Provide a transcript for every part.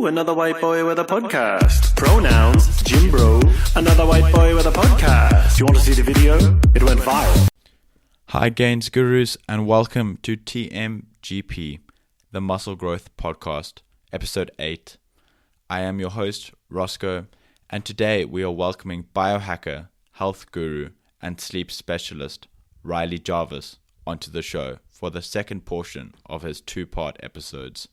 Ooh, another white boy with a podcast. Pronouns, Jim Bro. Another white boy with a podcast. You want to see the video? It went viral. Hi Gains Gurus and welcome to TMGP, the Muscle Growth Podcast, Episode 8. I am your host, Roscoe, and today we are welcoming biohacker, health guru, and sleep specialist, Riley Jarvis, onto the show for the second portion of his two-part episodes.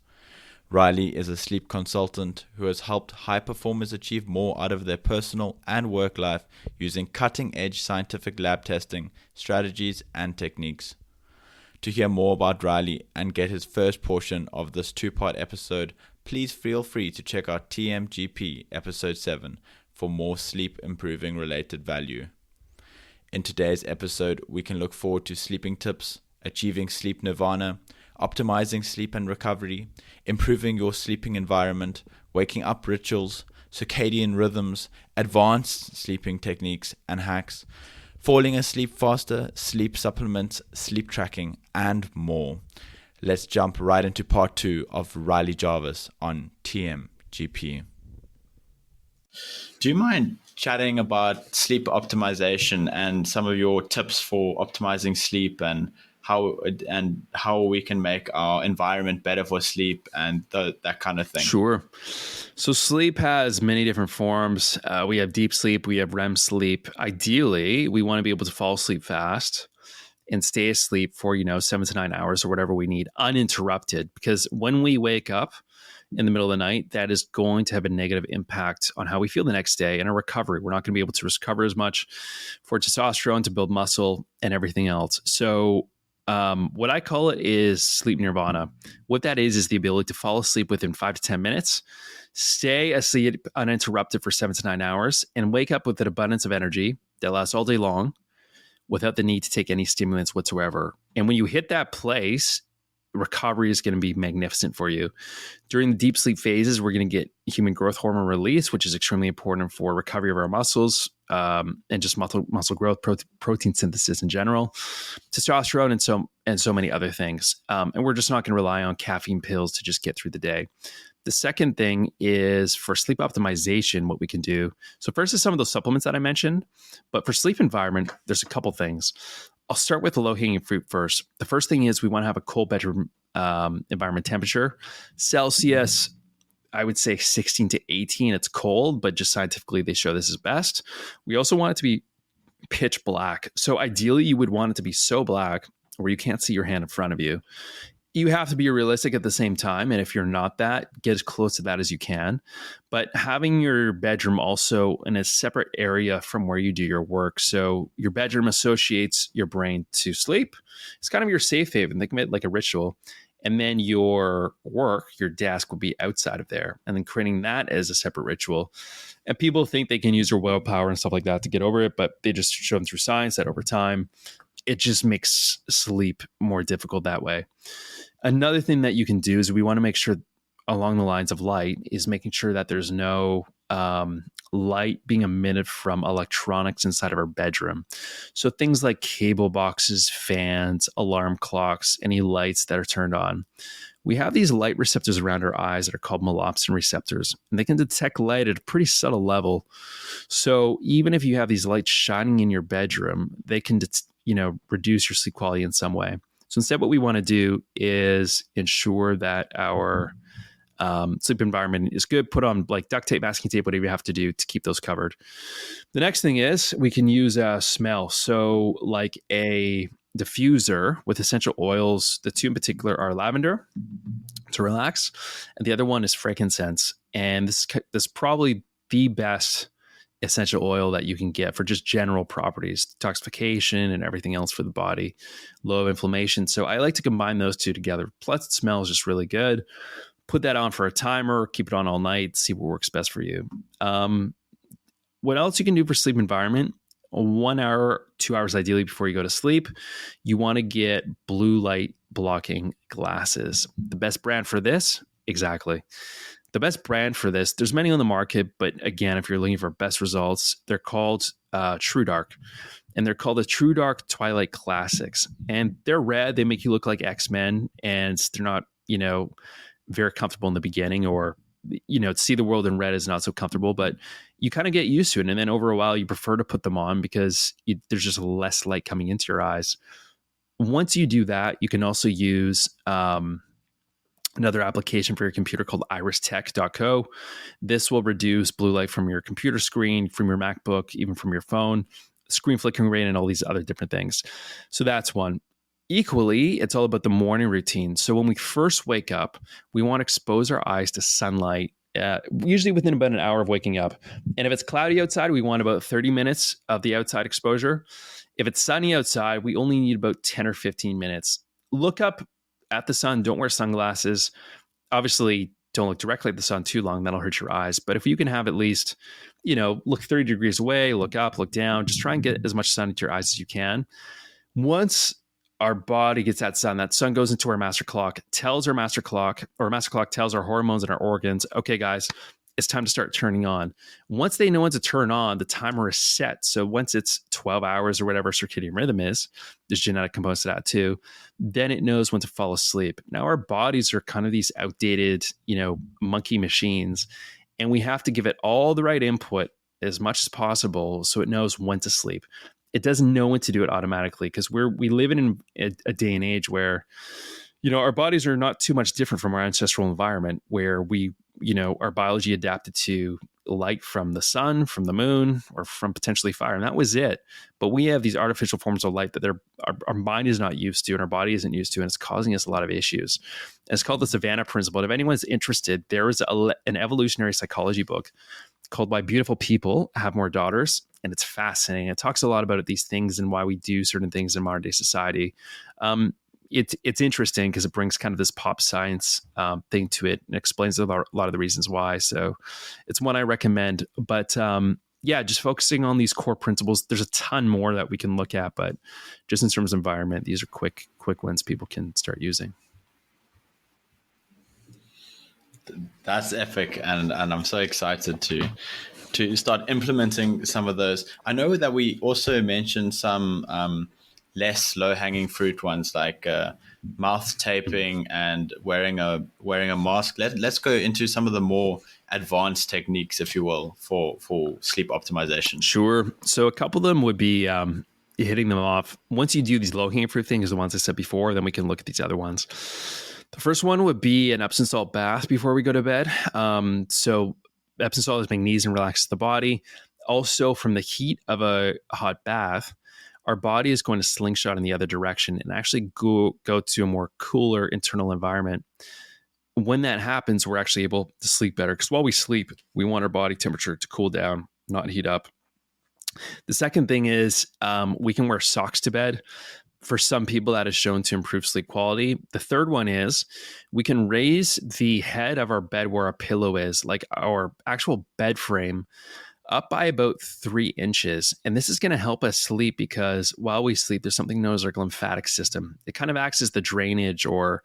Riley is a sleep consultant who has helped high performers achieve more out of their personal and work life using cutting-edge scientific lab testing, strategies, and techniques. To hear more about Riley and get his first portion of this two-part episode, please feel free to check out TMGP Episode 7 for more sleep-improving related value. In today's episode, we can look forward to sleeping tips, achieving sleep nirvana, optimizing sleep and recovery, improving your sleeping environment, waking up rituals, circadian rhythms, advanced sleeping techniques and hacks, falling asleep faster, sleep supplements, sleep tracking, and more. Let's jump right into part 2 of Riley Jarvis on TMGP. Do you mind chatting about sleep optimization and some of your tips for optimizing sleep and how we can make our environment better for sleep and that kind of thing? Sure. So sleep has many different forms. We have deep sleep, we have REM sleep. Ideally, we want to be able to fall asleep fast and stay asleep for, 7 to 9 hours or whatever we need uninterrupted. Because when we wake up in the middle of the night, that is going to have a negative impact on how we feel the next day and our recovery. We're not going to be able to recover as much for testosterone to build muscle and everything else. So what I call it is sleep nirvana. What that is the ability to fall asleep within 5 to 10 minutes, stay asleep uninterrupted for 7 to 9 hours, and wake up with an abundance of energy that lasts all day long without the need to take any stimulants whatsoever. And when you hit that place, recovery is going to be magnificent for you. During the deep sleep phases, we're going to get human growth hormone release, which is extremely important for recovery of our muscles and just muscle growth, protein synthesis in general, testosterone, and so many other things. And we're just not going to rely on caffeine pills to just get through the day. The second thing is for sleep optimization, what we can do. So first is some of those supplements that I mentioned, but for sleep environment, there's a couple things. I'll start with the low-hanging fruit first. The first thing is we want to have a cold bedroom environment temperature. Celsius, I would say 16 to 18. It's cold, but just scientifically they show this is best. We also want it to be pitch black. So ideally you would want it to be so black where you can't see your hand in front of you. You have to be realistic at the same time. And if you're not that, get as close to that as you can. But having your bedroom also in a separate area from where you do your work. So your bedroom associates your brain to sleep. It's kind of your safe haven. Think of it like a ritual. And then your work, your desk will be outside of there. And then creating that as a separate ritual. And people think they can use their willpower and stuff like that to get over it. But they just show them through science that over time, it just makes sleep more difficult that way. Another thing that you can do is we want to make sure along the lines of light is making sure that there's no light being emitted from electronics inside of our bedroom. So things like cable boxes, fans, alarm clocks, any lights that are turned on. We have these light receptors around our eyes that are called melopsin receptors, and they can detect light at a pretty subtle level. So even if you have these lights shining in your bedroom, they can reduce your sleep quality in some way. So instead, what we want to do is ensure that our sleep environment is good. Put on like duct tape, masking tape, whatever you have to do to keep those covered. The next thing is we can use a smell. So like a diffuser with essential oils. The two in particular are lavender to relax, and the other one is frankincense. And this is probably the best essential oil that you can get for just general properties, detoxification and everything else for the body, low inflammation. So I like to combine those two together. Plus it smells just really good. Put that on for a timer, keep it on all night, see what works best for you. What else you can do for sleep environment? 1 hour, 2 hours ideally before you go to sleep, you want to get blue light blocking glasses. The best brand for this? Exactly. The best brand for this, there's many on the market, but again, if you're looking for best results, they're called True Dark. And they're called the True Dark Twilight Classics. And they're red. They make you look like X-Men. And they're not, very comfortable in the beginning or to see the world in red is not so comfortable, but you kind of get used to it. And then over a while, you prefer to put them on because there's just less light coming into your eyes. Once you do that, you can also use another application for your computer called iristech.co. This will reduce blue light from your computer screen, from your MacBook, even from your phone, screen flickering rate, and all these other different things. So that's one. Equally, it's all about the morning routine. So when we first wake up, we want to expose our eyes to sunlight, usually within about an hour of waking up. And if it's cloudy outside, we want about 30 minutes of the outside exposure. If it's sunny outside, we only need about 10 or 15 minutes. Look up at the sun. Don't wear sunglasses. Obviously, don't look directly at the sun too long. That'll hurt your eyes. But if you can have at least, look 30 degrees away, look up, look down, just try and get as much sun into your eyes as you can. Once our body gets that sun goes into our master clock, tells our master clock tells our hormones and our organs, okay, guys, it's time to start turning on. Once they know when to turn on, the timer is set. So once it's 12 hours or whatever circadian rhythm is, there's genetic components to that too, then it knows when to fall asleep. Now our bodies are kind of these outdated, monkey machines, and we have to give it all the right input as much as possible so it knows when to sleep. It doesn't know when to do it automatically because we live in a day and age where, our bodies are not too much different from our ancestral environment where our biology adapted to light from the sun, from the moon, or from potentially fire. And that was it. But we have these artificial forms of light that our mind is not used to and our body isn't used to. And it's causing us a lot of issues. And it's called the Savannah Principle. And if anyone's interested, there is an evolutionary psychology book called Why Beautiful People Have More Daughters. And it's fascinating. It talks a lot about these things and why we do certain things in modern day society. It's interesting because it brings kind of this pop science thing to it and explains a lot of the reasons why. So it's one I recommend. But just focusing on these core principles. There's a ton more that we can look at, but just in terms of environment, these are quick wins people can start using. That's epic, and I'm so excited to start implementing some of those. I know that we also mentioned some less low-hanging fruit ones like mouth taping and wearing a mask. Let's go into some of the more advanced techniques, if you will, for sleep optimization. Sure. So a couple of them would be hitting them off. Once you do these low-hanging fruit things, the ones I said before, then we can look at these other ones. The first one would be an Epsom salt bath before we go to bed. So Epsom salt is magnesium, relaxes the body. Also, from the heat of a hot bath, our body is going to slingshot in the other direction and actually go to a more cooler internal environment. When that happens, we're actually able to sleep better because while we sleep, we want our body temperature to cool down, not heat up. The second thing is we can wear socks to bed. For some people, that is shown to improve sleep quality. The third one is we can raise the head of our bed where our pillow is, like our actual bed frame, up by about 3 inches. And this is going to help us sleep because while we sleep, there's something known as our lymphatic system. It kind of acts as the drainage or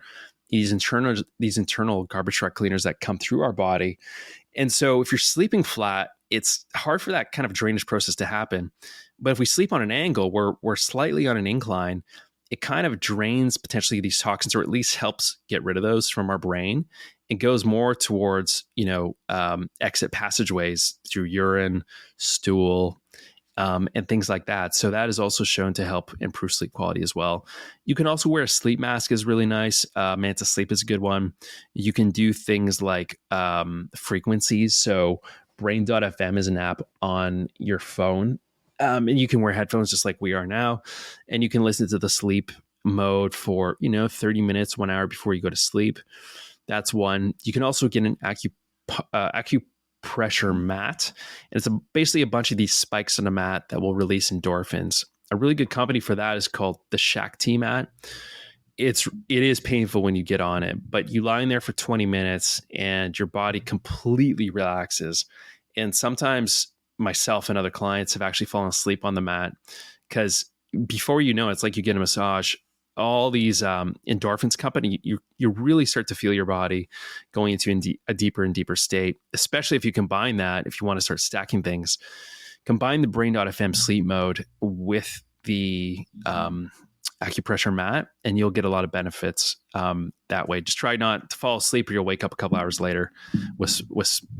these internal garbage truck cleaners that come through our body. And so if you're sleeping flat, it's hard for that kind of drainage process to happen. But if we sleep on an angle, we're slightly on an incline, it kind of drains potentially these toxins, or at least helps get rid of those from our brain. It goes more towards, exit passageways through urine, stool, and things like that. So that is also shown to help improve sleep quality as well. You can also wear a sleep mask is really nice. Manta Sleep is a good one. You can do things like frequencies. So Brain.fm is an app on your phone. And you can wear headphones just like we are now. And you can listen to the sleep mode for, 30 minutes, 1 hour before you go to sleep. That's one. You can also get an acupressure mat. And it's basically a bunch of these spikes on a mat that will release endorphins. A really good company for that is called the Shakti mat. It is painful when you get on it, but you lie in there for 20 minutes and your body completely relaxes. And sometimes myself and other clients have actually fallen asleep on the mat because before it's like you get a massage. All these endorphins company, you really start to feel your body going into a deeper and deeper state, especially if you combine that, if you want to start stacking things, combine the Brain.fm sleep mode with the acupressure mat, and you'll get a lot of benefits that way. Just try not to fall asleep or you'll wake up a couple hours later with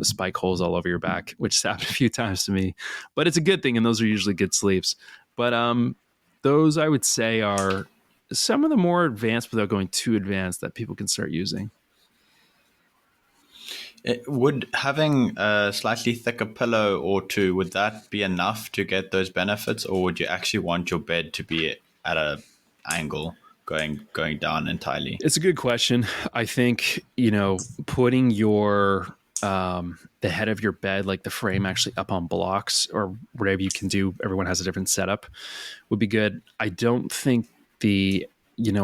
spike holes all over your back, which has happened a few times to me. But it's a good thing, and those are usually good sleeps. But those, I would say, are some of the more advanced, without going too advanced, that people can start using. Would having a slightly thicker pillow or two, would that be enough to get those benefits, or would you actually want your bed to be at a angle going down entirely? It's a good question. I think, putting your the head of your bed, like the frame, actually up on blocks or whatever you can do, everyone has a different setup, would be good. I don't think a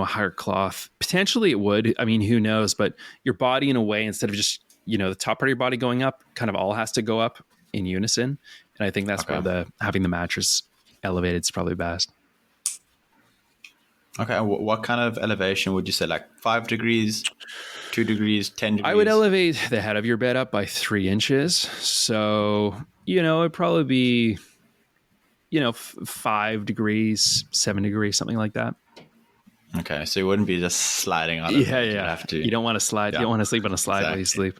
higher cloth, potentially it would. I mean, who knows? But your body, in a way, instead of just the top part of your body going up, kind of all has to go up in unison. And I think that's why having the mattress elevated is probably best. Okay. What kind of elevation would you say? Like 5 degrees, 2 degrees, 10 degrees? I would elevate the head of your bed up by 3 inches. So, it'd probably be, 5 degrees, 7 degrees, something like that. Okay. So you wouldn't be just sliding on it. Yeah. You don't want to slide. You don't want to sleep on a slide while you sleep.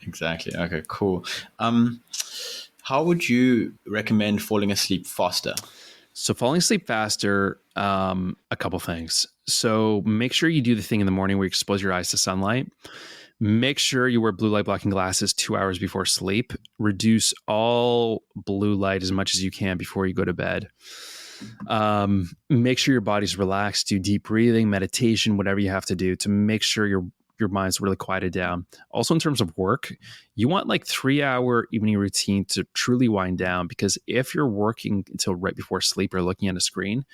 Exactly. Okay, cool. How would you recommend falling asleep faster? So falling asleep faster, a couple things. So make sure you do the thing in the morning where you expose your eyes to sunlight. Make sure you wear blue light blocking glasses 2 hours before sleep. Reduce all blue light as much as you can before you go to bed. Make sure your body's relaxed. Do deep breathing, meditation, whatever you have to do to make sure your mind's really quieted down. Also, in terms of work, you want like 3-hour evening routine to truly wind down, because if you're working until right before sleep or looking at a screen,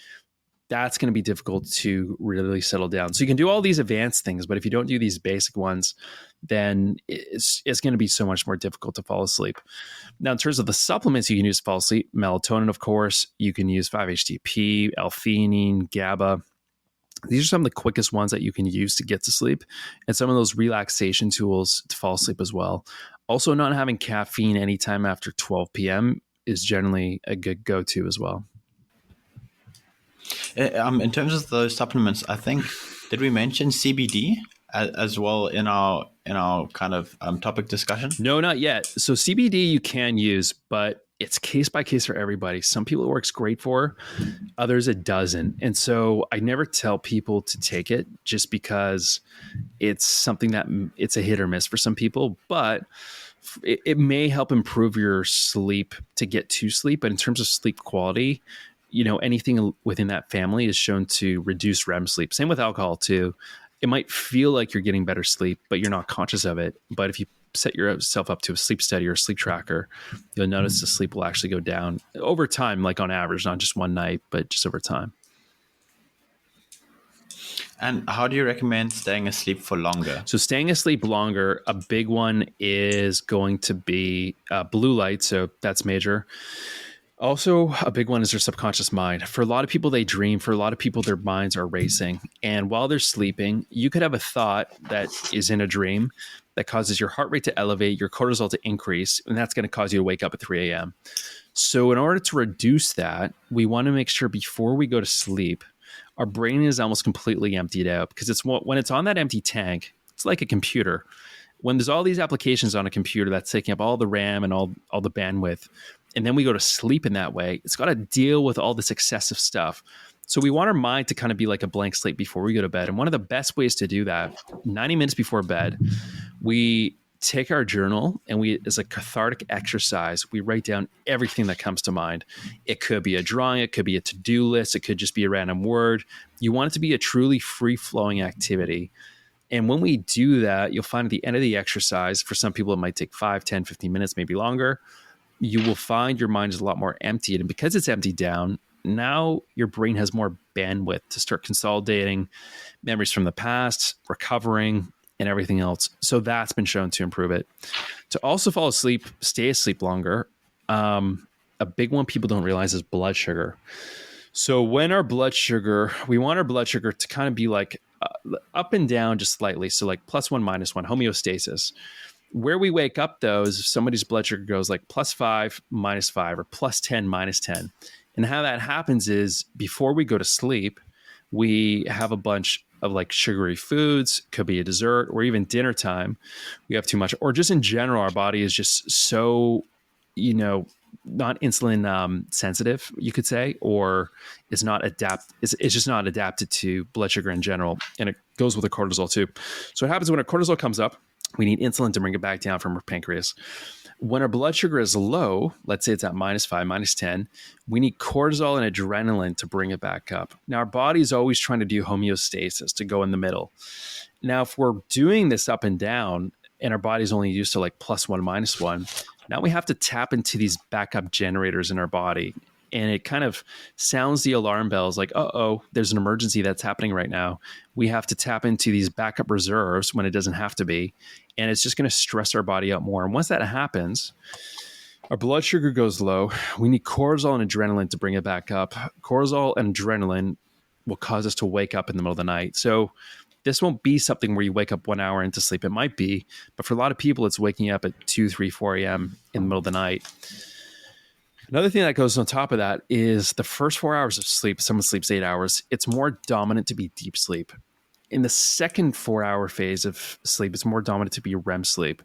that's going to be difficult to really settle down. So you can do all these advanced things, but if you don't do these basic ones, then it's going to be so much more difficult to fall asleep. Now, in terms of the supplements you can use to fall asleep, melatonin, of course, you can use 5-HTP, L-theanine, GABA. These are some of the quickest ones that you can use to get to sleep, and some of those relaxation tools to fall asleep as well. Also, not having caffeine anytime after 12 p.m. is generally a good go-to as well. In terms of those supplements, I think, did we mention CBD as well in our kind of topic discussion? No, not yet. So CBD you can use, but it's case by case for everybody. Some people it works great for, others it doesn't. And so I never tell people to take it just because it's something that it's a hit or miss for some people, but it may help improve your sleep to get to sleep. But in terms of sleep quality, anything within that family is shown to reduce REM sleep. Same with alcohol too. It might feel like you're getting better sleep, but you're not conscious of it. But if you set yourself up to a sleep study or a sleep tracker, you'll notice the sleep will actually go down over time, like on average, not just one night, but just over time. And how do you recommend staying asleep for longer? So staying asleep longer, a big one is going to be blue light. So that's major. Also, a big one is their subconscious mind. For a lot of people, they dream. For a lot of people, their minds are racing. And while they're sleeping, you could have a thought that is in a dream that causes your heart rate to elevate, your cortisol to increase, and that's going to cause you to wake up at 3 a.m. So in order to reduce that, we want to make sure before we go to sleep, our brain is almost completely emptied out, because it's when it's on that empty tank, it's like a computer. When there's all these applications on a computer that's taking up all the RAM and all the bandwidth, and then we go to sleep in that way, it's got to deal with all this excessive stuff. So we want our mind to kind of be like a blank slate before we go to bed. And one of the best ways to do that, 90 minutes before bed, we take our journal and as a cathartic exercise, we write down everything that comes to mind. It could be a drawing, it could be a to-do list, it could just be a random word. You want it to be a truly free-flowing activity. And when we do that, you'll find at the end of the exercise, for some people it might take 5, 10, 15 minutes, maybe longer, you will find your mind is a lot more emptied. And because it's emptied down, now your brain has more bandwidth to start consolidating memories from the past, recovering, and everything else. So that's been shown to improve it. To also fall asleep, stay asleep longer, a big one people don't realize is blood sugar. So when our blood sugar, we want our blood sugar to kind of be like up and down just slightly. So like +1, -1, homeostasis. Where we wake up, though, is if somebody's blood sugar goes like +5, -5, or +10, -10. And how that happens is before we go to sleep, we have a bunch of like sugary foods, could be a dessert, or even dinner time. We have too much, or just in general, our body is just so, not insulin sensitive, you could say, or is not it's just not adapted to blood sugar in general. And it goes with the cortisol too. So what happens when our cortisol comes up, we need insulin to bring it back down from our pancreas. When our blood sugar is low, let's say it's at -5, -10, we need cortisol and adrenaline to bring it back up. Now, our body is always trying to do homeostasis, to go in the middle. Now, if we're doing this up and down and our body's only used to like +1, -1, now we have to tap into these backup generators in our body. And it kind of sounds the alarm bells like, uh-oh, there's an emergency that's happening right now. We have to tap into these backup reserves when it doesn't have to be. And it's just going to stress our body out more. And once that happens, our blood sugar goes low. We need cortisol and adrenaline to bring it back up. Cortisol and adrenaline will cause us to wake up in the middle of the night. So this won't be something where you wake up 1 hour into sleep. It might be, but for a lot of people, it's waking up at 2, 3, 4 a.m. in the middle of the night. Another thing that goes on top of that is the first 4 hours of sleep. Someone sleeps 8 hours. It's more dominant to be deep sleep. In the second 4-hour phase of sleep, it's more dominant to be REM sleep.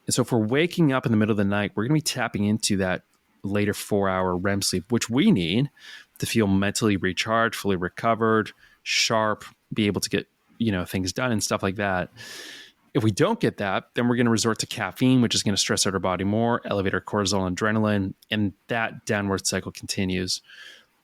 And so if we're waking up in the middle of the night, we're going to be tapping into that later 4-hour REM sleep, which we need to feel mentally recharged, fully recovered, sharp, be able to get, things done and stuff like that. If we don't get that, then we're going to resort to caffeine, which is going to stress out our body more, elevate our cortisol and adrenaline, and that downward cycle continues.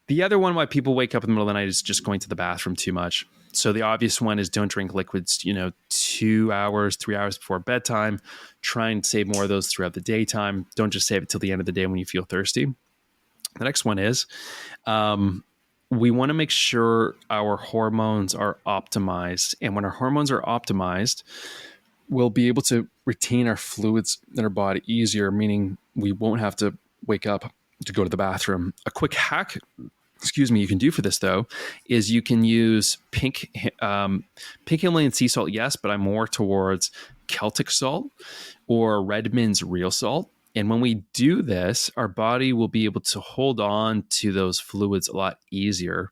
The other one why people wake up in the middle of the night is just going to the bathroom too much. So the obvious one is don't drink liquids, 2 hours, 3 hours before bedtime. Try and save more of those throughout the daytime. Don't just save it till the end of the day when you feel thirsty. The next one is we want to make sure our hormones are optimized. And when our hormones are optimized, we'll be able to retain our fluids in our body easier, meaning we won't have to wake up to go to the bathroom. A quick hack, you can do for this though, is you can use pink Himalayan sea salt, yes, but I'm more towards Celtic salt or Redmond's real salt. And when we do this, our body will be able to hold on to those fluids a lot easier.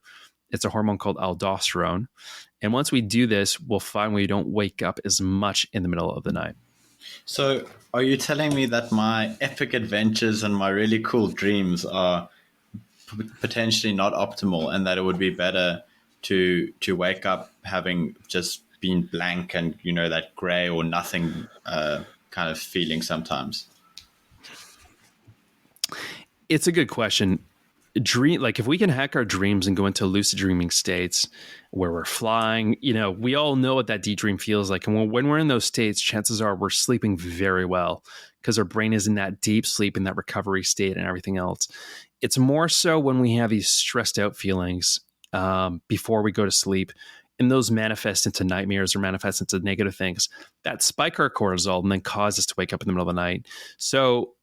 It's a hormone called aldosterone. And once we do this, we'll find we don't wake up as much in the middle of the night. So are you telling me that my epic adventures and my really cool dreams are potentially not optimal, and that it would be better to wake up having just been blank and, that gray or nothing kind of feeling sometimes? It's a good question. If we can hack our dreams and go into lucid dreaming states where we're flying, we all know what that deep dream feels like. And when we're in those states, chances are we're sleeping very well because our brain is in that deep sleep, in that recovery state and everything else. It's more so when we have these stressed out feelings before we go to sleep, and those manifest into nightmares or manifest into negative things that spike our cortisol and then cause us to wake up in the middle of the night. So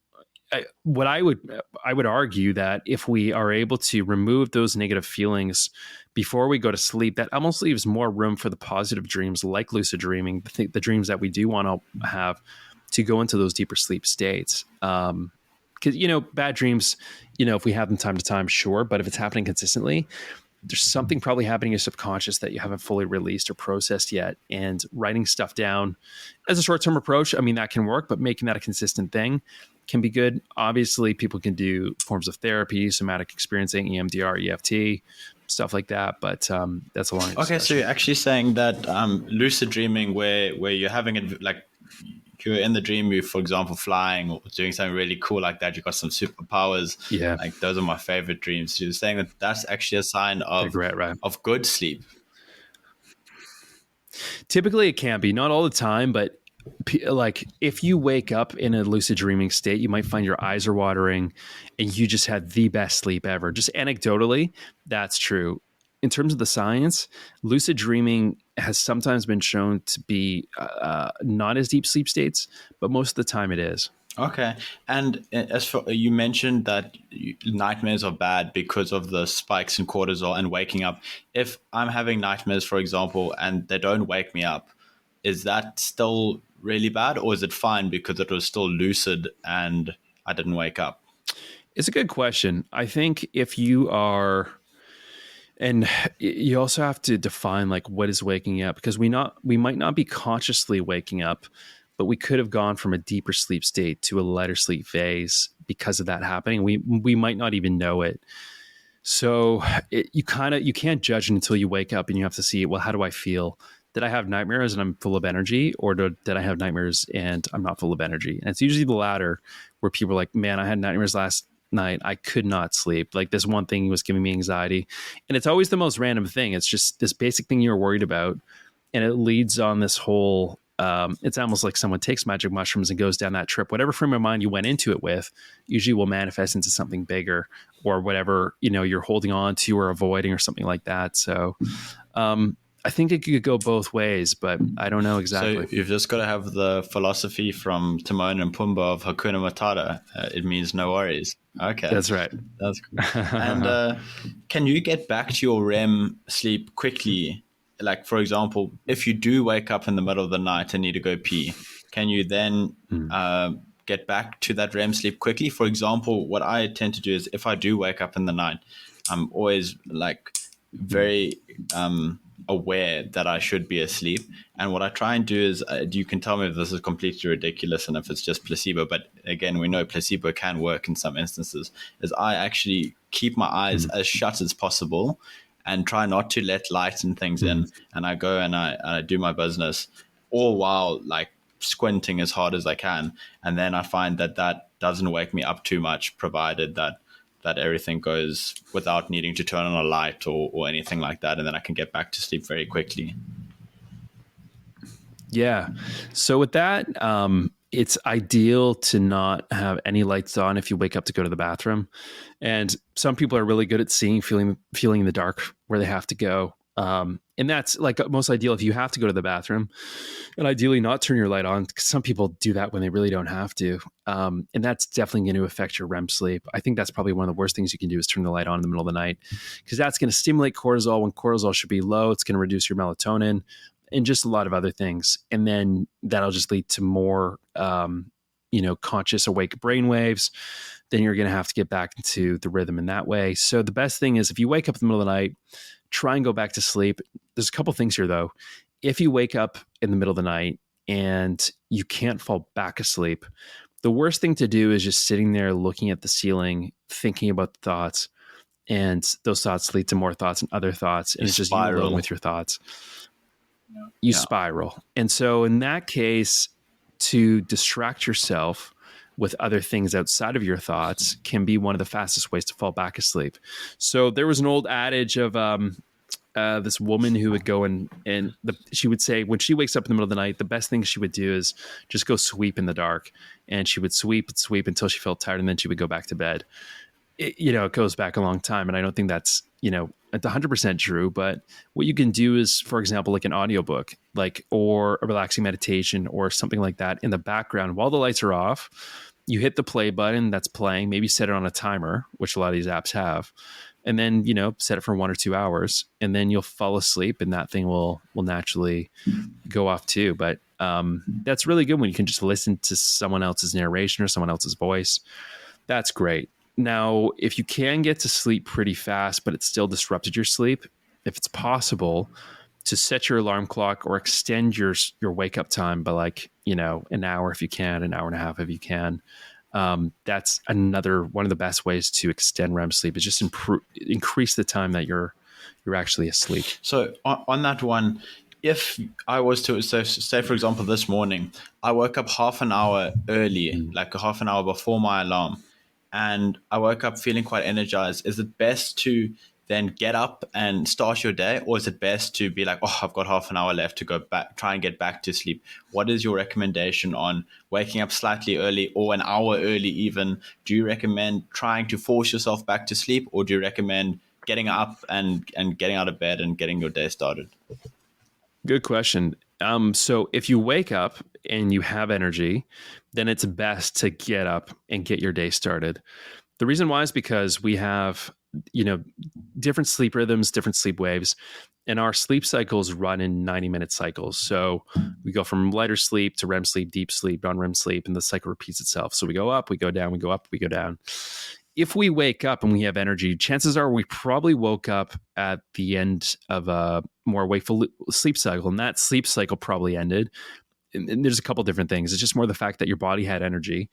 I would argue that if we are able to remove those negative feelings before we go to sleep, that almost leaves more room for the positive dreams, like lucid dreaming, the dreams that we do want to have, to go into those deeper sleep states. Because, bad dreams, if we have them time to time, sure. But if it's happening consistently, there's something probably happening in your subconscious that you haven't fully released or processed yet. And writing stuff down as a short-term approach, that can work, but making that a consistent thing can be good. Obviously, people can do forms of therapy, somatic experiencing, EMDR, EFT, stuff like that. But that's a long discussion. Okay, so you're actually saying that lucid dreaming, where you're having it like you're in the dream, you, for example, flying or doing something really cool like that, you've got some superpowers. Yeah, like those are my favorite dreams. You're saying that that's actually a sign of of good sleep. Typically, it can be, not all the time, but like if you wake up in a lucid dreaming state, you might find your eyes are watering and you just had the best sleep ever. Just anecdotally, that's true. In terms of the science, lucid dreaming has sometimes been shown to be not as deep sleep states, but most of the time it is. Okay. And as for, you mentioned that nightmares are bad because of the spikes in cortisol and waking up. If I'm having nightmares, for example, and they don't wake me up, is that still really bad, or is it fine because it was still lucid and I didn't wake up? It's a good question. I think if you are, and you also have to define like what is waking up, because we might not be consciously waking up, but we could have gone from a deeper sleep state to a lighter sleep phase because of that happening. We might not even know it. So you can't judge it until you wake up and you have to see, well, how do I feel? Did I have nightmares and I'm full of energy, or did I have nightmares and I'm not full of energy? And it's usually the latter, where people are like, man, I had nightmares last night. I could not sleep. Like this one thing was giving me anxiety. And it's always the most random thing. It's just this basic thing you're worried about. And it leads on this whole, it's almost like someone takes magic mushrooms and goes down that trip. Whatever frame of mind you went into it with usually will manifest into something bigger, or whatever, you're holding on to or avoiding or something like that. So, I think it could go both ways, but I don't know exactly. So you've just got to have the philosophy from Timon and Pumbaa of Hakuna Matata. It means no worries. Okay. That's right. That's cool. And can you get back to your REM sleep quickly? Like, for example, if you do wake up in the middle of the night and need to go pee, can you then get back to that REM sleep quickly? For example, what I tend to do is if I do wake up in the night, I'm always like very aware that I should be asleep. And what I try and do is, you can tell me if this is completely ridiculous and if it's just placebo, but again, we know placebo can work in some instances, is I actually keep my eyes as shut as possible and try not to let light and things in. And I go and I do my business, all while like squinting as hard as I can. And then I find that doesn't wake me up too much, provided that everything goes without needing to turn on a light or anything like that. And then I can get back to sleep very quickly. Yeah. So with that, it's ideal to not have any lights on if you wake up to go to the bathroom. And some people are really good at feeling in the dark where they have to go. And that's like most ideal if you have to go to the bathroom, and ideally not turn your light on, because some people do that when they really don't have to. And that's definitely going to affect your REM sleep. I think that's probably one of the worst things you can do is turn the light on in the middle of the night, because that's going to stimulate cortisol when cortisol should be low. It's going to reduce your melatonin and just a lot of other things. And then that'll just lead to more, conscious awake brain waves. Then you're going to have to get back into the rhythm in that way. So the best thing is if you wake up in the middle of the night, try and go back to sleep. There's a couple things here though. If you wake up in the middle of the night and you can't fall back asleep, the worst thing to do is just sitting there looking at the ceiling, thinking about the thoughts, and those thoughts lead to more thoughts and other thoughts. And it's just you alone with your thoughts. You spiral. And so in that case, to distract yourself with other things outside of your thoughts can be one of the fastest ways to fall back asleep. So there was an old adage of this woman who would go she would say when she wakes up in the middle of the night, the best thing she would do is just go sweep in the dark. And she would sweep and sweep until she felt tired, and then she would go back to bed. It goes back a long time. And I don't think that's, it's 100% true, but what you can do is, for example, like an audiobook, or a relaxing meditation or something like that in the background while the lights are off. You hit the play button that's playing, maybe set it on a timer, which a lot of these apps have, and then, set it for 1 or 2 hours, and then you'll fall asleep and that thing will naturally go off too. But that's really good when you can just listen to someone else's narration or someone else's voice. That's great. Now, if you can get to sleep pretty fast, but it still disrupted your sleep, if it's possible to set your alarm clock or extend your wake up time by an hour if you can, an hour and a half if you can. That's another one of the best ways to extend REM sleep is just increase the time that you're actually asleep. So on that one, if I was to say, for example, this morning, I woke up half an hour early, like a half an hour before my alarm, and I woke up feeling quite energized. Is it best to then get up and start your day, or is it best to be like, oh, I've got half an hour left to go back, try and get back to sleep? What is your recommendation on waking up slightly early or an hour early even? Do you recommend trying to force yourself back to sleep, or do you recommend getting up and getting out of bed and getting your day started? Good question. So if you wake up and you have energy, then it's best to get up and get your day started. The reason why is because we have, different sleep rhythms, different sleep waves, and our sleep cycles run in 90-minute cycles. So we go from lighter sleep to REM sleep, deep sleep, non-REM sleep, and the cycle repeats itself. So we go up, we go down, we go up, we go down. if we wake up and we have energy, chances are we probably woke up at the end of a more wakeful sleep cycle, and that sleep cycle probably ended. And there's a couple different things. It's just more the fact that your body had energy.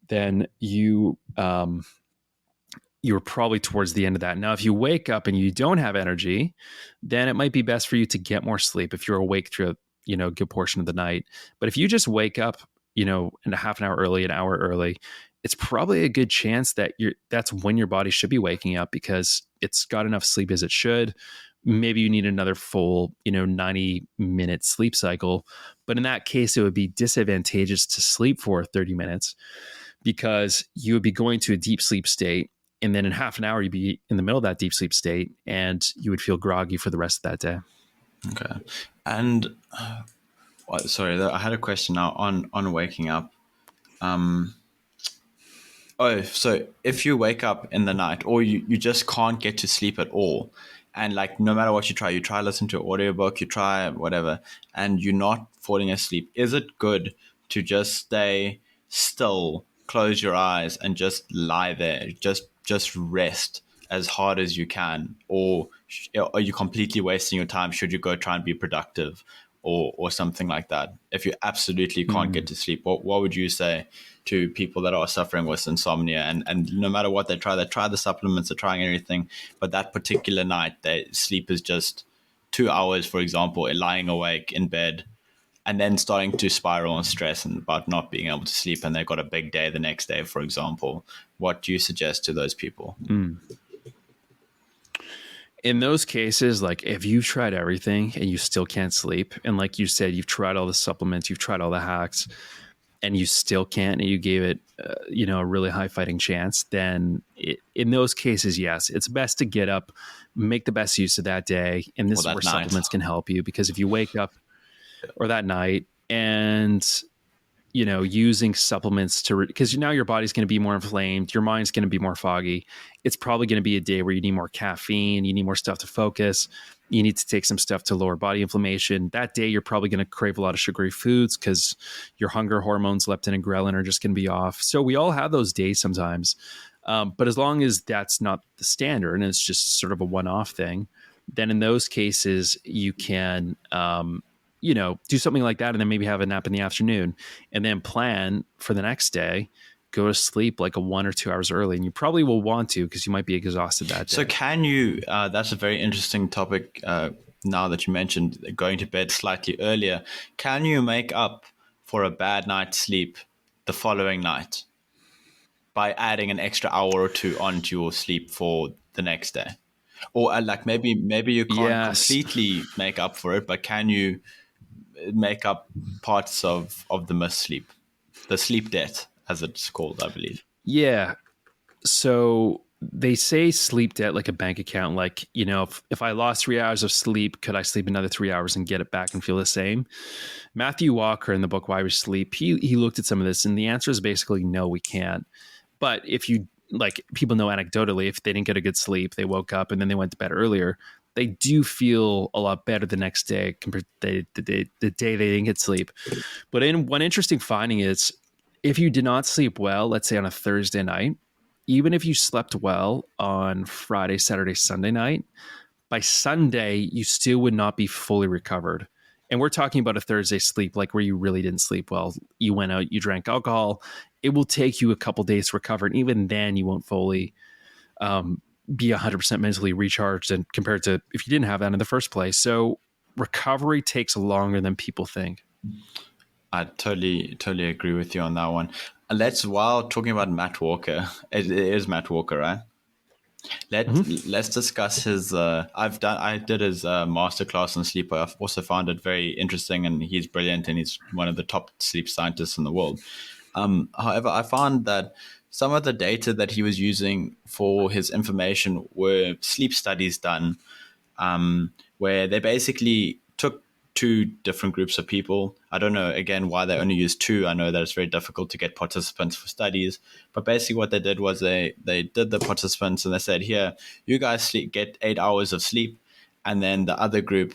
Then you were probably towards the end of that. Now, if you wake up and you don't have energy, then it might be best for you to get more sleep if you're awake through a good portion of the night. But if you just wake up, in a half an hour early, an hour early, it's probably a good chance that that's when your body should be waking up because it's got enough sleep as it should. Maybe you need another full, 90-minute sleep cycle. But in that case, it would be disadvantageous to sleep for 30 minutes because you would be going to a deep sleep state. And then in half an hour, you'd be in the middle of that deep sleep state and you would feel groggy for the rest of that day. Okay. And sorry, I had a question now on waking up. So if you wake up in the night or you just can't get to sleep at all, and like no matter what you try listen to an audiobook, you try whatever, and you're not falling asleep, is it good to just stay still, close your eyes, and just lie there, just rest as hard as you can, or are you completely wasting your time? Should you go try and be productive, or something like that? If you absolutely can't get to sleep, what would you say to people that are suffering with insomnia and no matter what they try the supplements, they're trying everything, but that particular night their sleep is just 2 hours, for example, lying awake in bed, and then starting to spiral and stress and about not being able to sleep, and they've got a big day the next day, for example? What do you suggest to those people? In those cases, like if you've tried everything and you still can't sleep, and like you said, you've tried all the supplements, you've tried all the hacks, and you still can't, and you gave it, a really high fighting chance, then in those cases, yes, it's best to get up, make the best use of that day. And this is where supplements can help you, because if you wake up or that night and using supplements because now your body's going to be more inflamed, your mind's going to be more foggy. It's probably going to be a day where you need more caffeine, you need more stuff to focus, you need to take some stuff to lower body inflammation. That day, you're probably going to crave a lot of sugary foods because your hunger hormones, leptin and ghrelin, are just going to be off. So we all have those days sometimes. But as long as that's not the standard and it's just sort of a one-off thing, then in those cases, you can do something like that, and then maybe have a nap in the afternoon, and then plan for the next day, go to sleep like 1 or 2 hours early. And you probably will want to, because you might be exhausted that day. So can you, that's a very interesting topic now that you mentioned going to bed slightly earlier. Can you make up for a bad night's sleep the following night by adding an extra hour or two onto your sleep for the next day? Or like maybe you can't completely make up for it, but can you make up parts of the missed sleep, the sleep debt, as it's called, I believe? Yeah. So they say sleep debt like a bank account. Like, if I lost 3 hours of sleep, could I sleep another 3 hours and get it back and feel the same? Matthew Walker in the book Why We Sleep, he looked at some of this, and the answer is basically no, we can't. But if you, like, people know anecdotally, if they didn't get a good sleep, they woke up and then they went to bed earlier, they do feel a lot better the next day compared to the day they didn't get sleep. But one interesting finding is, if you did not sleep well, let's say on a Thursday night, even if you slept well on Friday, Saturday, Sunday night, by Sunday, you still would not be fully recovered. And we're talking about a Thursday sleep, like where you really didn't sleep well. You went out, you drank alcohol. It will take you a couple days to recover. And even then, you won't fully be 100% mentally recharged, and compared to if you didn't have that in the first place. So recovery takes longer than people think. I totally agree with you on that one. While talking about Matt Walker, it is Matt Walker, right? Let's discuss his. I did his masterclass on sleep. I've also found it very interesting, and he's brilliant, and he's one of the top sleep scientists in the world. However, I found that some of the data that he was using for his information were sleep studies done, where they basically took two different groups of people. I don't know, again, why they only used two. I know that it's very difficult to get participants for studies, but basically what they did was they did the participants and they said, here, you guys get 8 hours of sleep. And then the other group,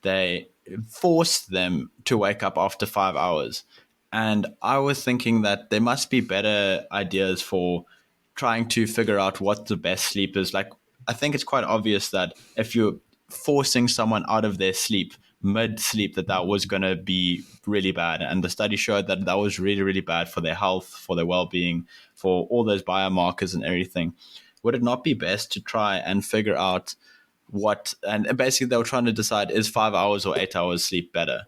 they forced them to wake up after 5 hours. And I was thinking that there must be better ideas for trying to figure out what the best sleep is, like, I think it's quite obvious that if you're forcing someone out of their sleep mid-sleep, that was going to be really bad. And the study showed that was really, really bad for their health, for their well-being, for all those biomarkers and everything. Would it not be best to try and figure out and basically they were trying to decide, is 5 hours or 8 hours sleep better?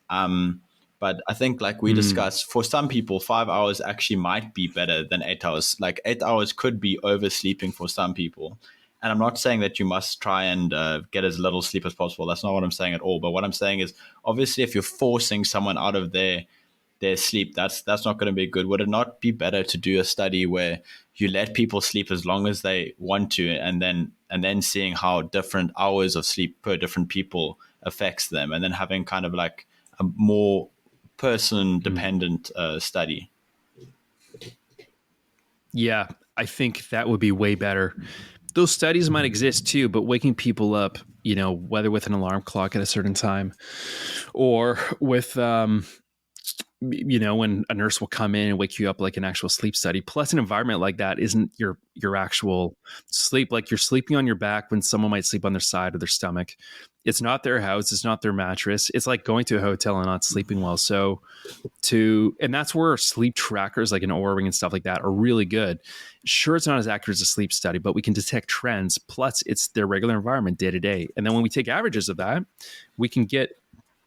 But I think, like we discussed, for some people, 5 hours actually might be better than 8 hours. Like 8 hours could be oversleeping for some people. And I'm not saying that you must try and get as little sleep as possible. That's not what I'm saying at all. But what I'm saying is, obviously, if you're forcing someone out of their sleep, that's not going to be good. Would it not be better to do a study where you let people sleep as long as they want to, and then seeing how different hours of sleep per different people affects them, and then having kind of like a more person-dependent study? Yeah, I think that would be way better. Those studies might exist too, but waking people up, whether with an alarm clock at a certain time or with, when a nurse will come in and wake you up, like an actual sleep study, plus an environment like that isn't your actual sleep. Like, you're sleeping on your back when someone might sleep on their side or their stomach. It's not their house. It's not their mattress. It's like going to a hotel and not sleeping well. And that's where sleep trackers like an Oura Ring and stuff like that are really good. Sure, it's not as accurate as a sleep study, but we can detect trends. Plus, it's their regular environment day to day. And then when we take averages of that, we can get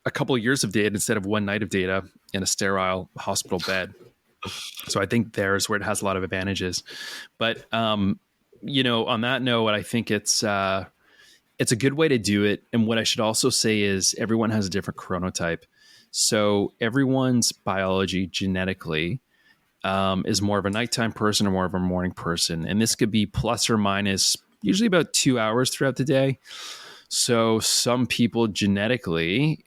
a couple of years of data instead of one night of data in a sterile hospital bed. So I think there's where it has a lot of advantages. But, on that note, I think it's a good way to do it. And what I should also say is everyone has a different chronotype. So everyone's biology genetically is more of a nighttime person or more of a morning person. And this could be plus or minus usually about 2 hours throughout the day. So some people genetically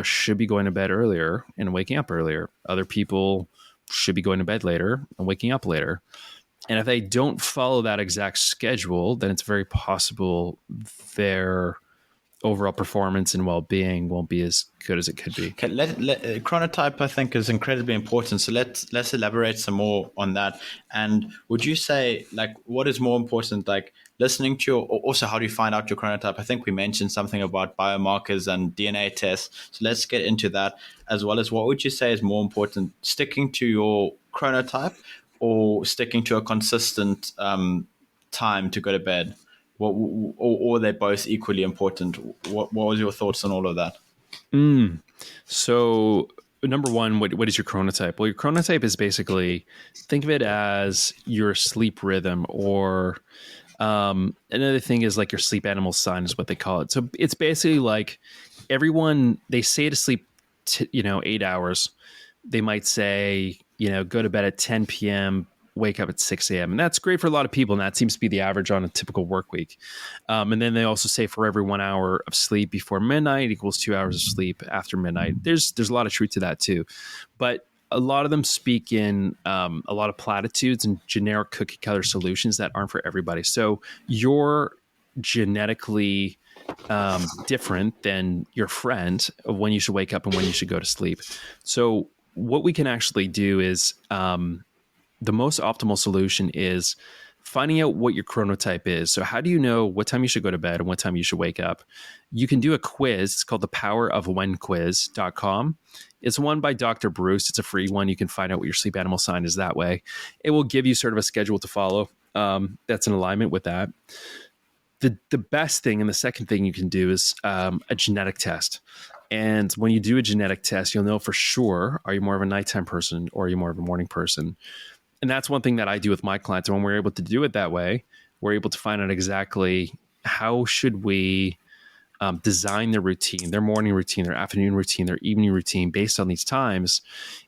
should be going to bed earlier and waking up earlier. Other people should be going to bed later and waking up later. And if they don't follow that exact schedule, then it's very possible their overall performance and well-being won't be as good as it could be. Okay, chronotype, I think, is incredibly important. So let's elaborate some more on that. And would you say, like, what is more important, like listening to or also how do you find out your chronotype? I think we mentioned something about biomarkers and DNA tests. So let's get into that, as well as what would you say is more important, sticking to your chronotype or sticking to a consistent time to go to bed? Or they're both equally important? What was your thoughts on all of that? So number one, what is your chronotype? Well, your chronotype is basically, think of it as your sleep rhythm, or another thing is like your sleep animal sign is what they call it. So it's basically like everyone, they say to sleep 8 hours. They might say, go to bed at 10 p.m., wake up at 6 a.m. And that's great for a lot of people. And that seems to be the average on a typical work week. And then they also say for every 1 hour of sleep before midnight equals 2 hours of sleep after midnight. There's a lot of truth to that too. But a lot of them speak in a lot of platitudes and generic cookie cutter solutions that aren't for everybody. So you're genetically different than your friend of when you should wake up and when you should go to sleep. So what we can actually do is the most optimal solution is finding out what your chronotype is. So how do you know what time you should go to bed and what time you should wake up? You can do a quiz. It's called the powerofwhenquiz.com. It's one by Dr. Bruce. It's a free one. You can find out what your sleep animal sign is that way. It will give you sort of a schedule to follow that's in alignment with that. The best thing and the second thing you can do is a genetic test. And when you do a genetic test, you'll know for sure, are you more of a nighttime person or are you more of a morning person? And that's one thing that I do with my clients. And when we're able to do it that way, we're able to find out exactly how should we design their routine, their morning routine, their afternoon routine, their evening routine based on these times.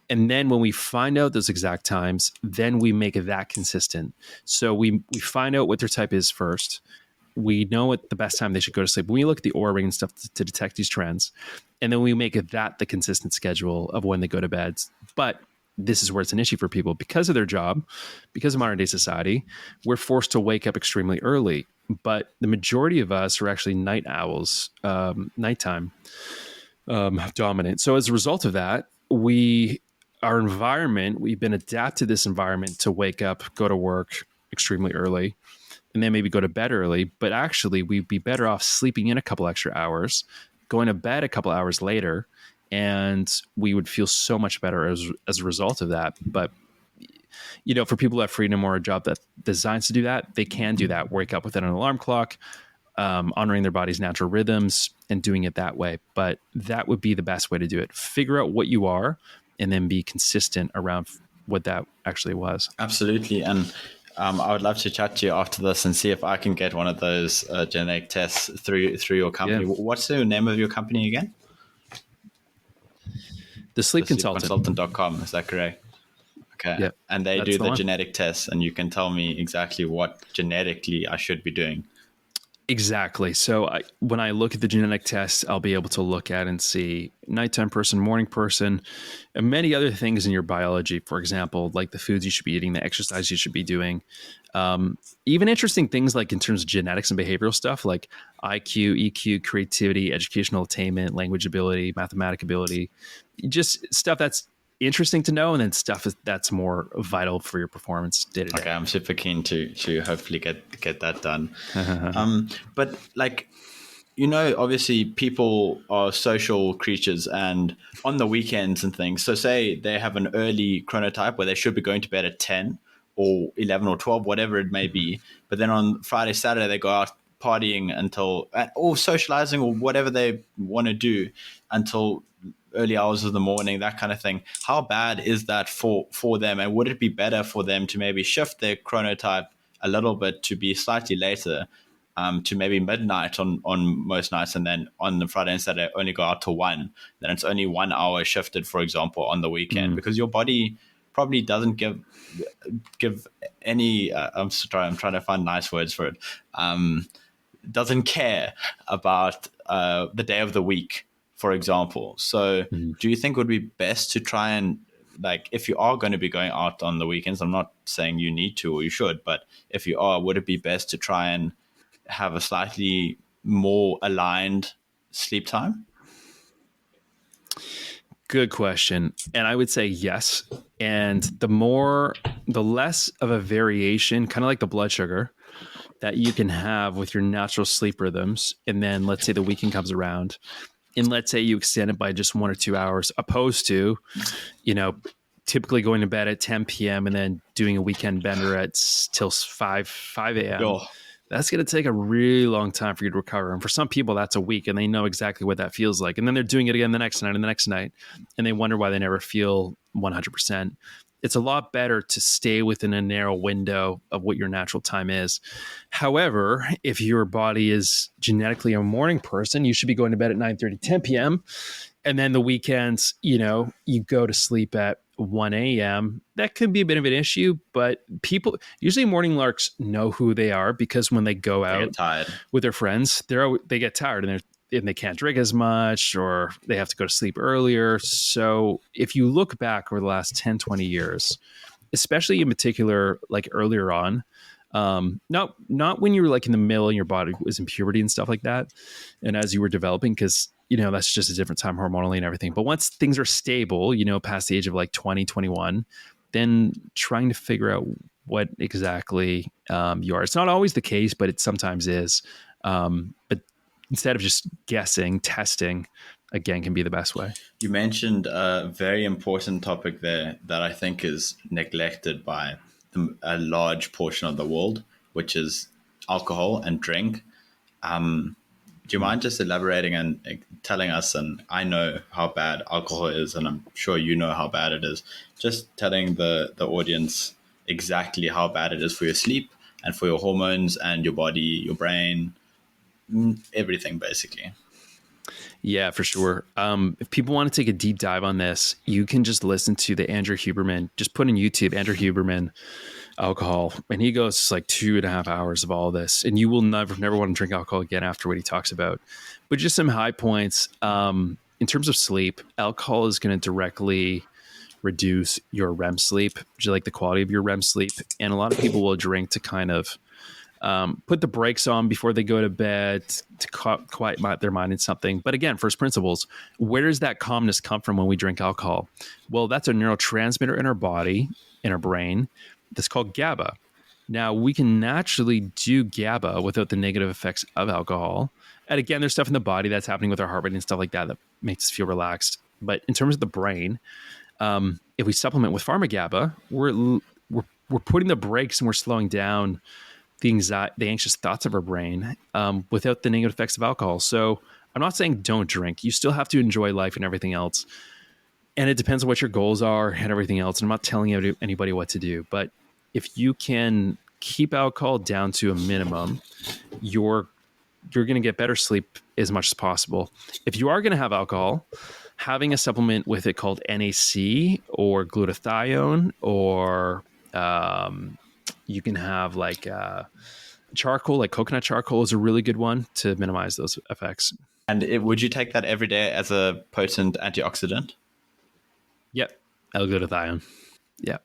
And then when we find out those exact times, then we make it that consistent. So we find out what their type is first. We know at the best time they should go to sleep. We look at the Oura Ring and stuff to detect these trends. And then we make it that the consistent schedule of when they go to bed. But this is where it's an issue for people because of their job, because of modern day society. We're forced to wake up extremely early, but the majority of us are actually night owls, nighttime dominant. So as a result of that, our environment, we've been adapted to this environment to wake up, go to work, extremely early and then maybe go to bed early, but actually we'd be better off sleeping in a couple extra hours, going to bed a couple hours later, and we would feel so much better as a result of that. But for people who have freedom or a job that designs to do that, they can do that. Wake up with an alarm clock, honoring their body's natural rhythms and doing it that way. But that would be the best way to do it. Figure out what you are and then be consistent around what that actually was. Absolutely. And I would love to chat to you after this and see if I can get one of those genetic tests through your company. Yeah. What's the name of your company again? The Sleep Consultant. Sleepconsultant.com. Is that correct? Okay. Yep. And they do the genetic tests, and you can tell me exactly what genetically I should be doing. Exactly. So when I look at the genetic tests, I'll be able to look at and see nighttime person, morning person, and many other things in your biology. For example, like the foods you should be eating, the exercise you should be doing. Even interesting things like in terms of genetics and behavioral stuff like IQ, EQ, creativity, educational attainment, language ability, mathematic ability, just stuff that's interesting to know, and then stuff that's more vital for your performance day to day. Okay, I'm super keen to hopefully get that done. But obviously people are social creatures, and on the weekends and things. So say they have an early chronotype where they should be going to bed at 10 or 11 or 12, whatever it may be. But then on Friday, Saturday, they go out partying or socializing or whatever they want to do until early hours of the morning, that kind of thing. How bad is that for them? And would it be better for them to maybe shift their chronotype a little bit to be slightly later, to maybe midnight on most nights, and then on the Friday and Saturday only go out to 1? Then it's only 1 hour shifted, for example, on the weekend, because your body probably doesn't give any. I'm trying to find nice words for it. Doesn't care about the day of the week, for example. So do you think it would be best to try and, like, if you are going to be going out on the weekends, I'm not saying you need to or you should, but if you are, would it be best to try and have a slightly more aligned sleep time? Good question. And I would say yes. And the less of a variation, kind of like the blood sugar, that you can have with your natural sleep rhythms. And then let's say the weekend comes around, and let's say you extend it by just 1 or 2 hours, opposed to, typically going to bed at 10 p.m. and then doing a weekend bender till 5 a.m. Oh. That's going to take a really long time for you to recover. And for some people, that's a week, and they know exactly what that feels like. And then they're doing it again the next night and the next night, and they wonder why they never feel 100%. It's a lot better to stay within a narrow window of what your natural time is. However, if your body is genetically a morning person, you should be going to bed at 9:30, 10 p.m. And then the weekends, you go to sleep at 1 a.m. That could be a bit of an issue, but usually morning larks know who they are, because when they go out with their friends, they get tired and they can't drink as much, or they have to go to sleep earlier. So if you look back over the last 10, 20 years, especially in particular, like earlier on, not when you were like in the middle and your body was in puberty and stuff like that, and as you were developing, because that's just a different time hormonally and everything. But once things are stable, past the age of like 20, 21, then trying to figure out what exactly you are. It's not always the case, but it sometimes is. But instead of just guessing, testing, again, can be the best way. You mentioned a very important topic there that I think is neglected by a large portion of the world, which is alcohol and drink. Do you mind just elaborating and telling us, and I know how bad alcohol is, and I'm sure you know how bad it is, just telling the audience exactly how bad it is for your sleep and for your hormones and your body, your brain, everything basically. Yeah, for sure. If people want to take a deep dive on this, you can just listen to the Andrew Huberman, just put in YouTube, Andrew Huberman, alcohol, and he goes like 2.5 hours of all this, and you will never want to drink alcohol again after what he talks about. But just some high points. In terms of sleep, alcohol is going to directly reduce your REM sleep, like the quality of your REM sleep. And a lot of people will drink to kind of put the brakes on before they go to bed, to quiet their mind in something. But again, first principles, where does that calmness come from when we drink alcohol? Well, that's a neurotransmitter in our body, in our brain, that's called GABA. Now, we can naturally do GABA without the negative effects of alcohol. And again, there's stuff in the body that's happening with our heart rate and stuff like that that makes us feel relaxed. But in terms of the brain, if we supplement with pharma-GABA, we're putting the brakes and we're slowing down the anxious thoughts of our brain without the negative effects of alcohol. So I'm not saying don't drink. You still have to enjoy life and everything else. And it depends on what your goals are and everything else. And I'm not telling anybody what to do. But if you can keep alcohol down to a minimum, you're going to get better sleep as much as possible. If you are going to have alcohol, having a supplement with it called NAC or glutathione, or you can have like charcoal, like coconut charcoal is a really good one to minimize those effects. And would you take that every day as a potent antioxidant? Yep. L-glutathione. Yeah.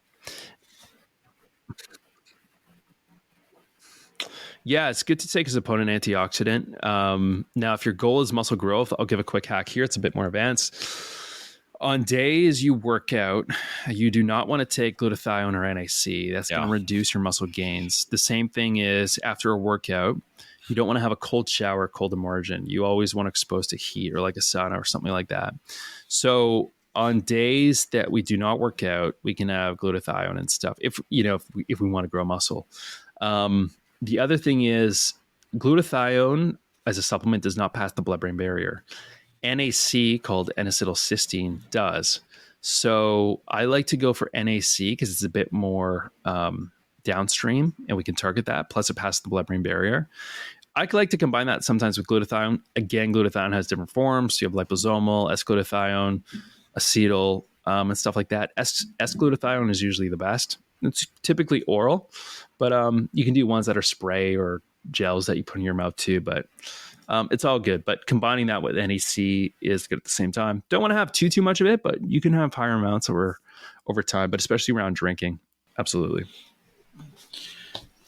Yeah, it's good to take as a potent antioxidant. Now, if your goal is muscle growth, I'll give a quick hack here. It's a bit more advanced. On days you work out, you do not want to take glutathione or NAC. That's going to reduce your muscle gains. The same thing is after a workout, you don't want to have a cold shower, cold immersion. You always want to expose to heat or like a sauna or something like that. So on days that we do not work out, we can have glutathione and stuff if we want to grow muscle. The other thing is glutathione as a supplement does not pass the blood-brain barrier. NAC, called N-acetylcysteine, does. So I like to go for NAC because it's a bit more downstream and we can target that. Plus it passes the blood-brain barrier. I like to combine that sometimes with glutathione. Again, glutathione has different forms. So you have liposomal, S-glutathione, acetyl, and stuff like that. S-glutathione is usually the best. It's typically oral, but you can do ones that are spray or gels that you put in your mouth too. But it's all good. But combining that with NAC is good at the same time. Don't want to have too much of it, but you can have higher amounts over time, but especially around drinking. Absolutely.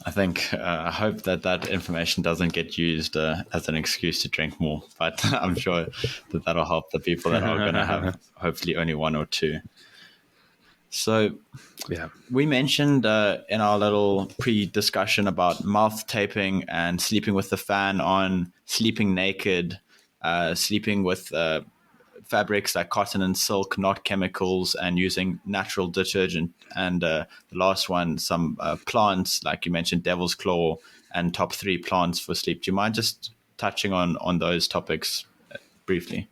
I think I hope that information doesn't get used as an excuse to drink more, but I'm sure that'll help the people that are going to have hopefully only one or two. So yeah, we mentioned in our little pre-discussion about mouth taping and sleeping with the fan on, sleeping naked, sleeping with fabrics like cotton and silk, not chemicals, and using natural detergent. And the last one, some plants, like you mentioned, devil's claw, and top 3 plants for sleep. Do you mind just touching on those topics briefly?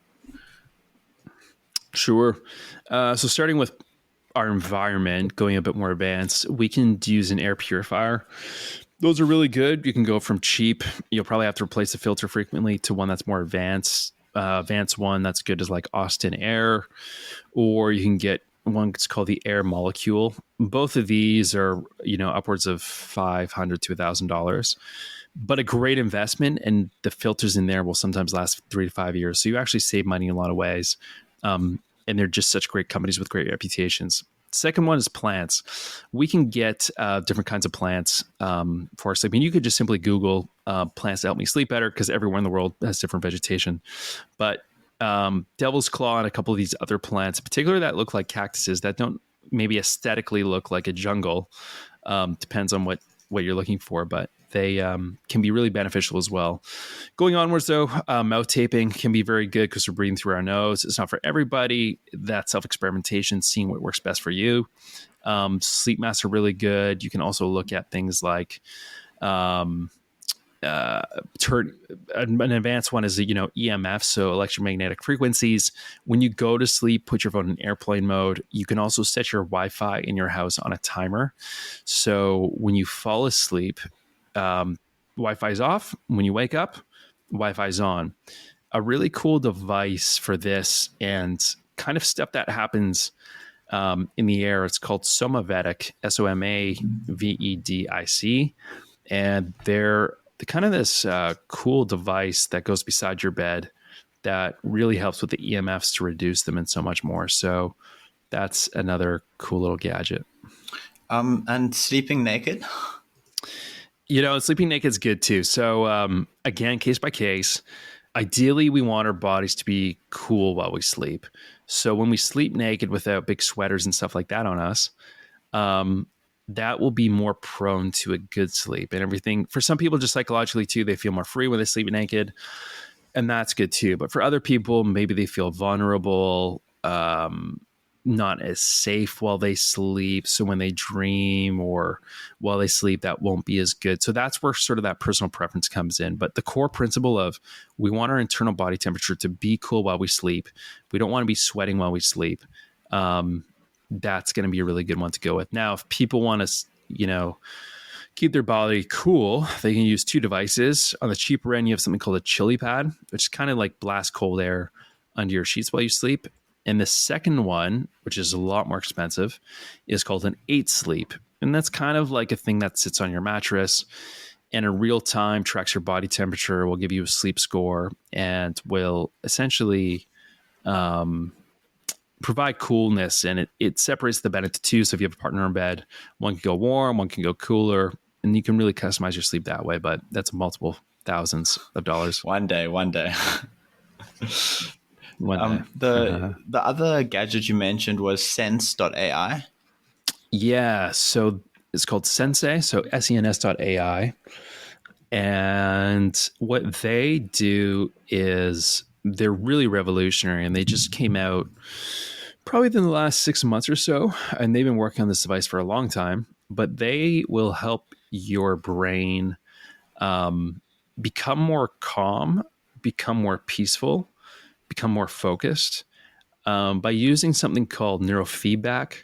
Sure. So starting with our environment, going a bit more advanced, we can use an air purifier. Those are really good. You can go from cheap, you'll probably have to replace the filter frequently, to one that's more advanced. Advanced one that's good is like Austin Air, or you can get one that's called the Air Molecule. Both of these are, upwards of $500 to $1,000, but a great investment. And the filters in there will sometimes last 3 to 5 years. So you actually save money in a lot of ways. And they're just such great companies with great reputations. Second one is plants. We can get different kinds of plants for sleep. I mean, you could just simply Google plants to help me sleep better, because everywhere in the world has different vegetation. But devil's claw and a couple of these other plants, particularly that look like cactuses, that don't maybe aesthetically look like a jungle, depends on what you're looking for, but they can be really beneficial as well. Going onwards, though, mouth taping can be very good because we're breathing through our nose. It's not for everybody. That's self-experimentation, seeing what works best for you. Sleep masks are really good. You can also look at things like an advanced one is EMF, so electromagnetic frequencies. When you go to sleep, put your phone in airplane mode. You can also set your Wi-Fi in your house on a timer, so when you fall asleep, Wi-Fi is off. When you wake up, Wi-Fi is on. A really cool device for this and kind of stuff that happens in the air, it's called Somavedic, Somavedic, and they're kind of this cool device that goes beside your bed that really helps with the EMFs to reduce them and so much more. So that's another cool little gadget. And sleeping naked? Sleeping naked is good too. So again, case by case, ideally we want our bodies to be cool while we sleep. So when we sleep naked without big sweaters and stuff like that on us, that will be more prone to a good sleep. And everything, for some people, just psychologically too, they feel more free when they sleep naked, and that's good too. But for other people, maybe they feel vulnerable, not as safe while they sleep. So when they dream or while they sleep, that won't be as good. So that's where sort of that personal preference comes in. But the core principle of we want our internal body temperature to be cool while we sleep. We don't want to be sweating while we sleep. That's going to be a really good one to go with. Now, if people want to, keep their body cool, they can use two devices. On the cheaper end, you have something called a chili pad, which is kind of like blast cold air under your sheets while you sleep. And the second one, which is a lot more expensive, is called an 8 Sleep. And that's kind of like a thing that sits on your mattress and in real time tracks your body temperature, will give you a sleep score, and will essentially provide coolness. And it separates the bed into two. So if you have a partner in bed, one can go warm, one can go cooler, and you can really customize your sleep that way. But that's multiple thousands of dollars. One day. One day. The other gadget you mentioned was sense.ai. Yeah. So it's called Sensei. So SENS.ai. And what they do is they're really revolutionary, and they just came out probably within the last 6 months or so. And they've been working on this device for a long time, but they will help your brain become more calm, become more peaceful, become more focused by using something called neurofeedback,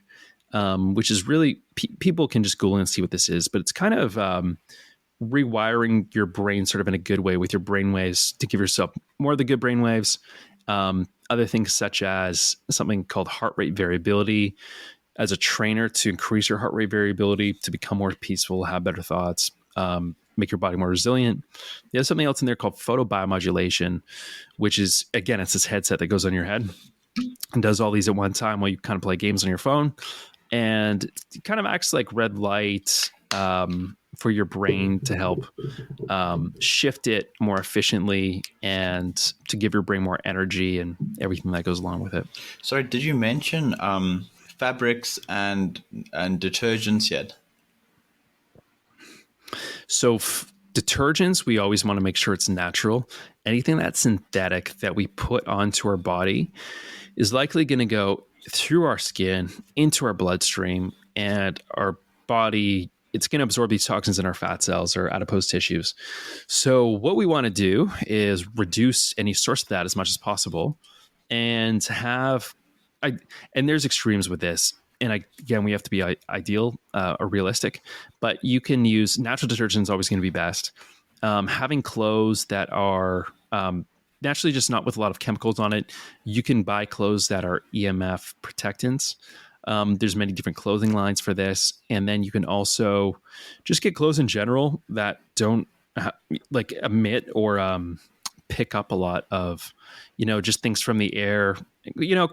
which is really, people can just Google and see what this is, but it's kind of rewiring your brain sort of in a good way with your brain waves to give yourself more of the good brain waves. Other things such as something called heart rate variability as a trainer to increase your heart rate variability, to become more peaceful, have better thoughts, make your body more resilient. There's something else in there called photobiomodulation, which is, again, it's this headset that goes on your head and does all these at one time while you kind of play games on your phone. And it kind of acts like red light for your brain to help shift it more efficiently and to give your brain more energy and everything that goes along with it. Sorry, did you mention fabrics and detergents yet? So detergents, we always want to make sure it's natural. Anything that's synthetic that we put onto our body is likely going to go through our skin, into our bloodstream, and our body, it's going to absorb these toxins in our fat cells or adipose tissues. So what we want to do is reduce any source of that as much as possible, and and there's extremes with this. And again, we have to be ideal or realistic, but you can use natural detergent is always going to be best. Having clothes that are naturally just not with a lot of chemicals on it. You can buy clothes that are EMF protectants. There's many different clothing lines for this. And then you can also just get clothes in general that don't emit or pick up a lot of, just things from the air.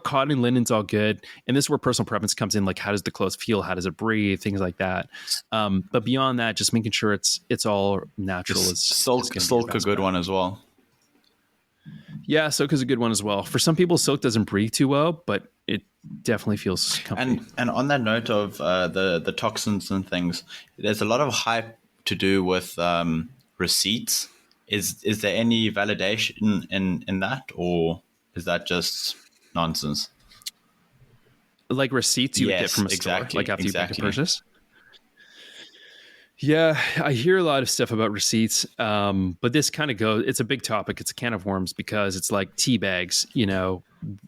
Cotton and linen's all good. And this is where personal preference comes in. Like, how does the clothes feel? How does it breathe? Things like that. But beyond that, just making sure it's all natural. Silk a good one as well. Yeah, silk is a good one as well. For some people, silk doesn't breathe too well, but it definitely feels comfy. And on that note of the toxins and things, there's a lot of hype to do with receipts. Is there any validation in that, or is that just nonsense? Like receipts you would get from a store, like after you make a purchase? Yeah, I hear a lot of stuff about receipts, but this kind of it's a big topic. It's a can of worms because it's like tea bags.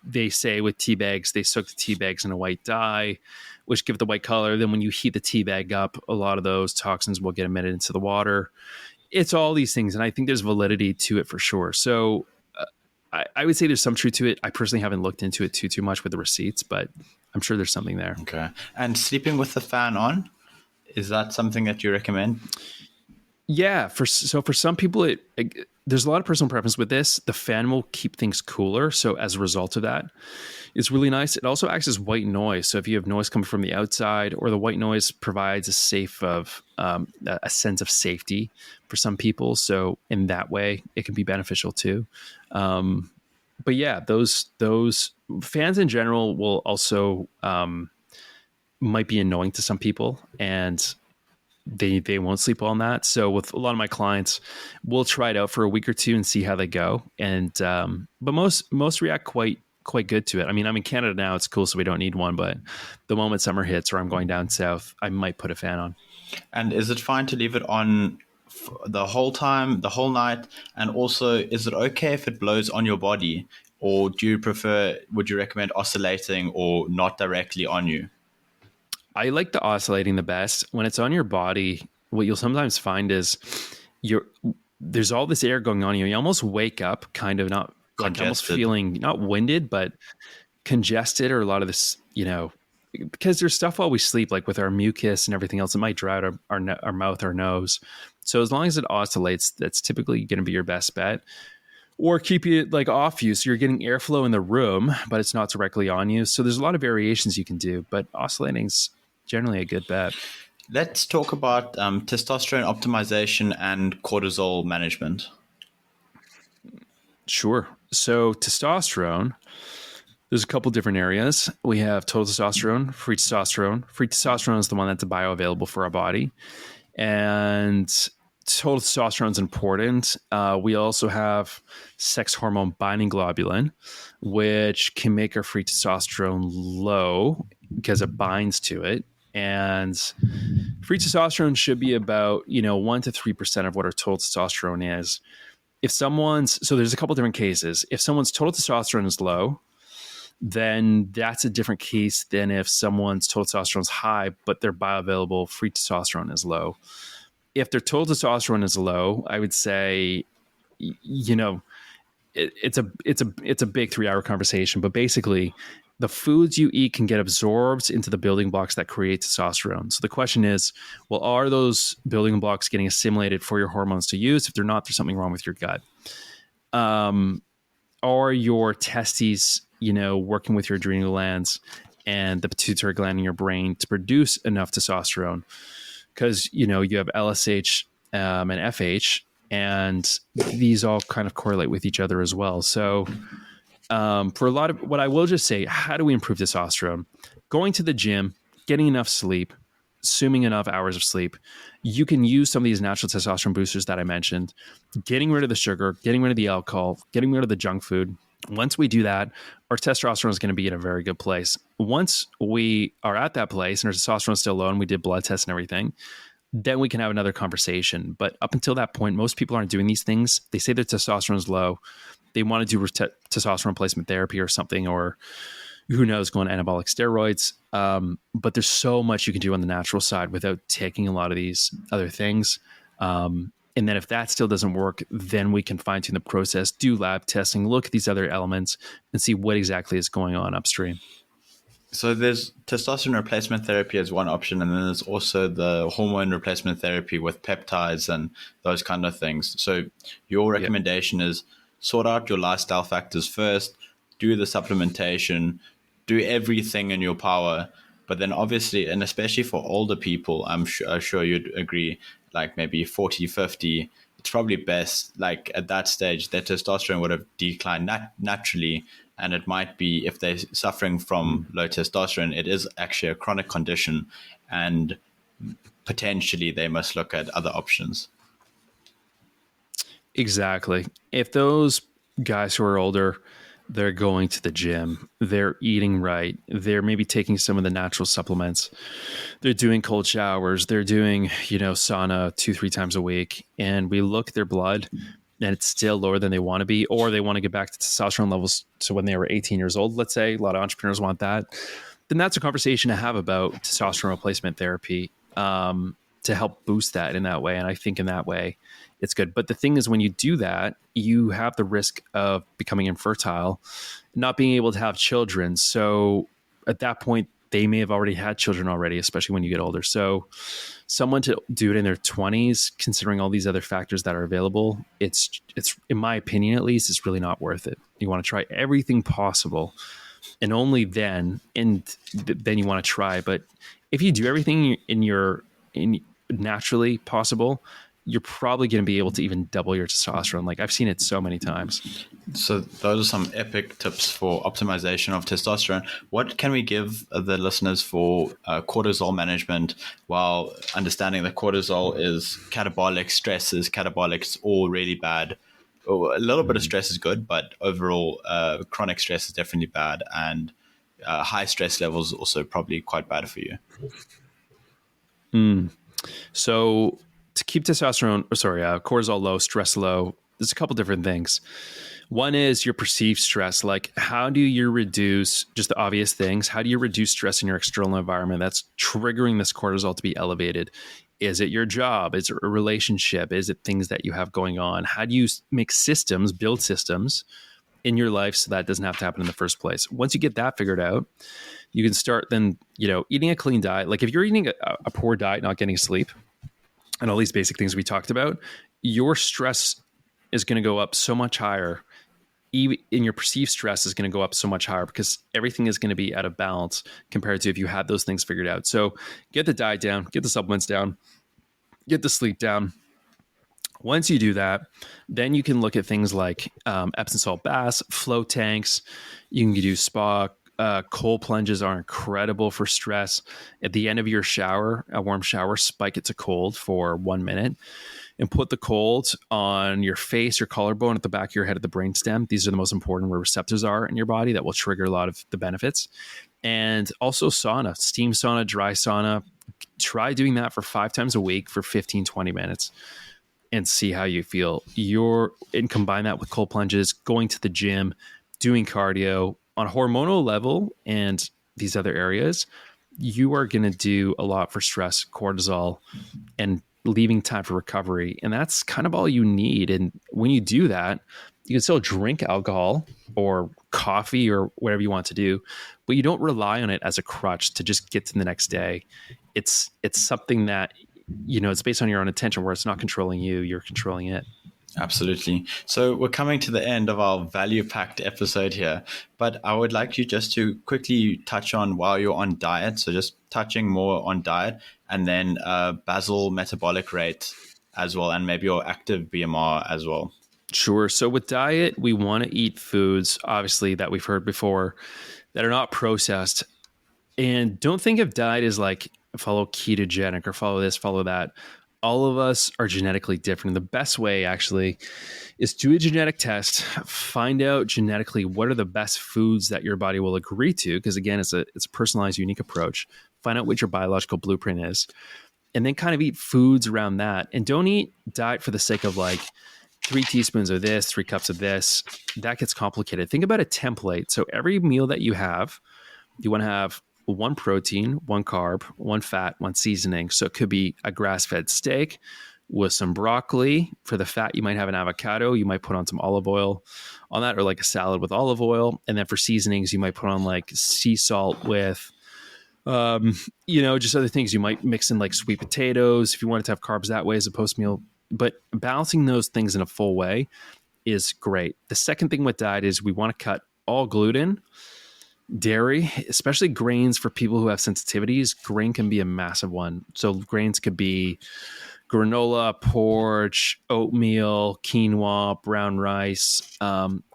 They say with tea bags, they soak the tea bags in a white dye, which give it the white color. Then when you heat the tea bag up, a lot of those toxins will get emitted into the water. It's all these things, and I think there's validity to it for sure. So I would say there's some truth to it. I personally haven't looked into it too much with the receipts, but I'm sure there's something there. Okay. And sleeping with the fan on? Is that something that you recommend? Yeah. For some people, there's a lot of personal preference with this. The fan will keep things cooler. So as a result of that, it's really nice. It also acts as white noise. So if you have noise coming from the outside, or the white noise provides a sense of safety for some people. So in that way, it can be beneficial too. But yeah, those fans in general will also might be annoying to some people, and they won't sleep well on that. So with a lot of my clients, we'll try it out for a week or two and see how they go. And but most react quite good to it. I mean, I'm in Canada now; it's cool, so we don't need one. But the moment summer hits, or I'm going down south, I might put a fan on. And is it fine to leave it on the whole time, the whole night? And also, is it okay if it blows on your body? Or would you recommend oscillating or not directly on you? I like the oscillating the best. When it's on your body, what you'll sometimes find is there's all this air going on you. You almost wake up kind of not like almost feeling not winded, but congested, or a lot of this, because there's stuff while we sleep, like with our mucus and everything else, it might dry out our mouth, our nose. So as long as it oscillates, that's typically going to be your best bet. Or keep it like off you, so you're getting airflow in the room, but it's not directly on you. So there's a lot of variations you can do, but oscillating's generally a good bet. Let's talk about testosterone optimization and cortisol management. Sure. So testosterone, there's a couple different areas. We have total testosterone, free testosterone. Free testosterone is the one that's bioavailable for our body. And total testosterone is important. We also have sex hormone binding globulin, which can make our free testosterone low because it binds to it. And free testosterone should be about 1 to 3% of what our total testosterone is. So there's a couple different cases. If someone's total testosterone is low, then that's a different case than if someone's total testosterone is high, but their bioavailable free testosterone is low. If their total testosterone is low, I would say, it's a big 3-hour conversation, but basically the foods you eat can get absorbed into the building blocks that create testosterone. So the question is, well, are those building blocks getting assimilated for your hormones to use? If they're not, there's something wrong with your gut. Are your testes, working with your adrenal glands and the pituitary gland in your brain to produce enough testosterone? Because, you have LSH and FH, and these all kind of correlate with each other as well. So for a lot of what I will just say, how do we improve testosterone? Going to the gym, getting enough sleep, assuming enough hours of sleep, you can use some of these natural testosterone boosters that I mentioned, getting rid of the sugar, getting rid of the alcohol, getting rid of the junk food. Once we do that, our testosterone is going to be in a very good place. Once we are at that place and our testosterone is still low and we did blood tests and everything, then we can have another conversation. But up until that point, most people aren't doing these things. They say their testosterone is low. They want to do testosterone replacement therapy or something, or who knows, going anabolic steroids. But there's so much you can do on the natural side without taking a lot of these other things. And then if that still doesn't work, then we can fine tune the process, do lab testing, look at these other elements and see what exactly is going on upstream. So there's testosterone replacement therapy as one option, and then there's also the hormone replacement therapy with peptides and those kind of things. So your recommendation is sort out your lifestyle factors first, do the supplementation, do everything in your power. But then obviously, and especially for older people, I'm sure you'd agree, like maybe 40, 50, it's probably best, like at that stage, their testosterone would have declined naturally. And it might be, if they're suffering from low testosterone, it is actually a chronic condition. And potentially they must look at other options. Exactly. If those guys who are older, they're going to the gym, they're eating right, they're maybe taking some of the natural supplements, they're doing cold showers, they're doing, sauna 2-3 times a week, and we look at their blood and it's still lower than they want to be, or they want to get back to testosterone levels to when they were 18 years old, let's say, a lot of entrepreneurs want that, then that's a conversation to have about testosterone replacement therapy to help boost that in that way. And I think in that way, it's good. But the thing is, when you do that, you have the risk of becoming infertile, not being able to have children. So at that point, they may have already had children already, especially when you get older. So someone to do it in their 20s, considering all these other factors that are available, it's in my opinion, at least, it's really not worth it. You want to try everything possible, and only then you want to try. But if you do everything in naturally possible, you're probably going to be able to even double your testosterone. Like I've seen it so many times. So those are some epic tips for optimization of testosterone. What can we give the listeners for cortisol management, while understanding that cortisol is catabolic, stress is catabolic, it's all really bad. A little bit of stress is good, but overall chronic stress is definitely bad, and high stress levels also probably quite bad for you. So to keep cortisol low, stress low, there's a couple different things. One is your perceived stress. Like, how do you reduce just the obvious things? How do you reduce stress in your external environment that's triggering this cortisol to be elevated? Is it your job? Is it a relationship? Is it things that you have going on? How do you make systems, build systems in your life so that doesn't have to happen in the first place? Once you get that figured out, you can start then, eating a clean diet. Like if you're eating a poor diet, not getting sleep, and all these basic things we talked about, your stress is going to go up so much higher. Even in your perceived stress is going to go up so much higher because everything is going to be out of balance compared to if you had those things figured out. So get the diet down, get the supplements down, get the sleep down. Once you do that, then you can look at things like Epsom salt baths, float tanks. You can do spa. Cold plunges are incredible for stress. At the end of your shower, a warm shower, spike it to cold for 1 minute and put the cold on your face, your collarbone, at the back of your head, at the brainstem. These are the most important where receptors are in your body that will trigger a lot of the benefits. And also sauna, steam sauna, dry sauna. Try doing that for 5 times a week for 15, 20 minutes and see how you feel. And combine that with cold plunges, going to the gym, doing cardio on a hormonal level and these other areas. You are going to do a lot for stress, cortisol, and leaving time for recovery. And that's kind of all you need. And when you do that, you can still drink alcohol or coffee or whatever you want to do, but you don't rely on it as a crutch to just get to the next day. It's something that, it's based on your own attention, where it's not controlling you, you're controlling it. Absolutely. So we're coming to the end of our value-packed episode here, but I would like you just to quickly touch on while you're on diet. So just touching more on diet, and then basal metabolic rate as well, and maybe your active BMR as well. Sure. So with diet, we want to eat foods, obviously, that we've heard before, that are not processed. And don't think of diet as like follow ketogenic or follow this, follow that. All of us are genetically different. The best way actually is do a genetic test, find out genetically what are the best foods that your body will agree to. Because again, it's a personalized, unique approach. Find out what your biological blueprint is, and then kind of eat foods around that. And don't eat diet for the sake of like 3 teaspoons of this, 3 cups of this. That gets complicated. Think about a template. So every meal that you want to have 1 protein, 1 carb, 1 fat, 1 seasoning. So it could be a grass-fed steak with some broccoli. For the fat, you might have an avocado. You might put on some olive oil on that, or like a salad with olive oil. And then for seasonings, you might put on like sea salt with, just other things. You might mix in like sweet potatoes if you wanted to have carbs that way as a post-meal. But balancing those things in a full way is great. The second thing with diet is we want to cut all gluten, dairy, especially grains. For people who have sensitivities, grain can be a massive one. So grains could be granola, porridge, oatmeal, quinoa, brown rice.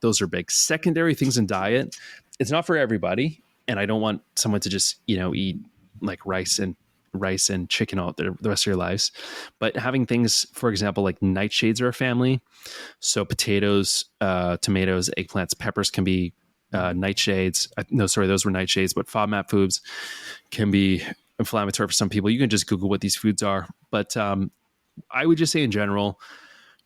Those are big. Secondary things in diet, it's not for everybody. And I don't want someone to just, eat like rice and chicken all the rest of your lives. But having things, for example, like nightshades are a family. So potatoes, tomatoes, eggplants, peppers can be nightshades. Those were nightshades, but FODMAP foods can be inflammatory for some people. You can just Google what these foods are. But I would just say in general,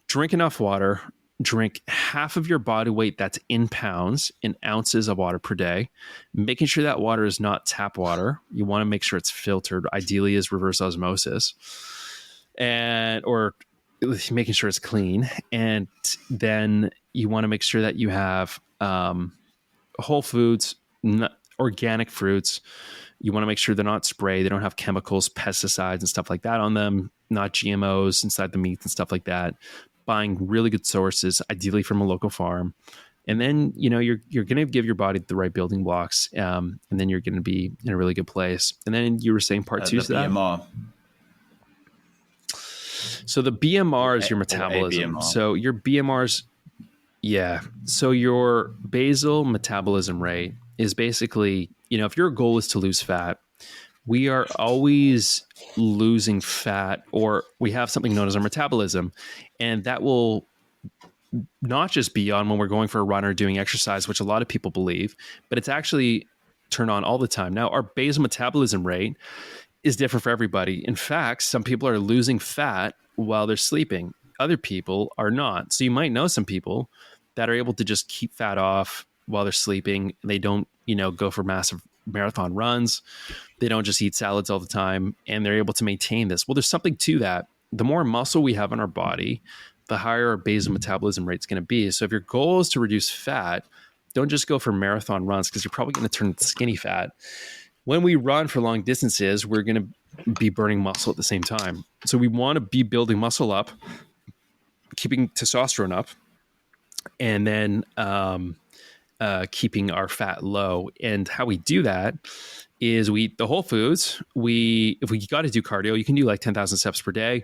drink enough water, drink half of your body weight, that's in pounds, in ounces of water per day, making sure that water is not tap water. You want to make sure it's filtered, ideally is reverse osmosis, or making sure it's clean. And then you want to make sure that you have whole foods, organic fruits. You want to make sure they're not sprayed. They don't have chemicals, pesticides and stuff like that on them, not GMOs inside the meats and stuff like that. Buying really good sources, ideally from a local farm. And then, you're going to give your body the right building blocks. And then you're going to be in a really good place. And then you were saying part 2 to that. BMR. So the BMR is your Or metabolism. ABMR. So your BMR's, yeah. So your basal metabolism rate is basically, if your goal is to lose fat, we are always losing fat, or we have something known as our metabolism. And that will not just be on when we're going for a run or doing exercise, which a lot of people believe, but it's actually turned on all the time. Now, our basal metabolism rate is different for everybody. In fact, some people are losing fat while they're sleeping. Other people are not. So you might know some people that are able to just keep fat off while they're sleeping. They don't, go for massive marathon runs. They don't just eat salads all the time, and they're able to maintain this. Well, there's something to that. The more muscle we have in our body, the higher our basal metabolism rate is going to be. So if your goal is to reduce fat, don't just go for marathon runs, because you're probably going to turn skinny fat. When we run for long distances, we're going to be burning muscle at the same time. So we want to be building muscle up, keeping testosterone up, and then keeping our fat low. And how we do that is we eat the whole foods. If we got to do cardio, you can do like 10,000 steps per day.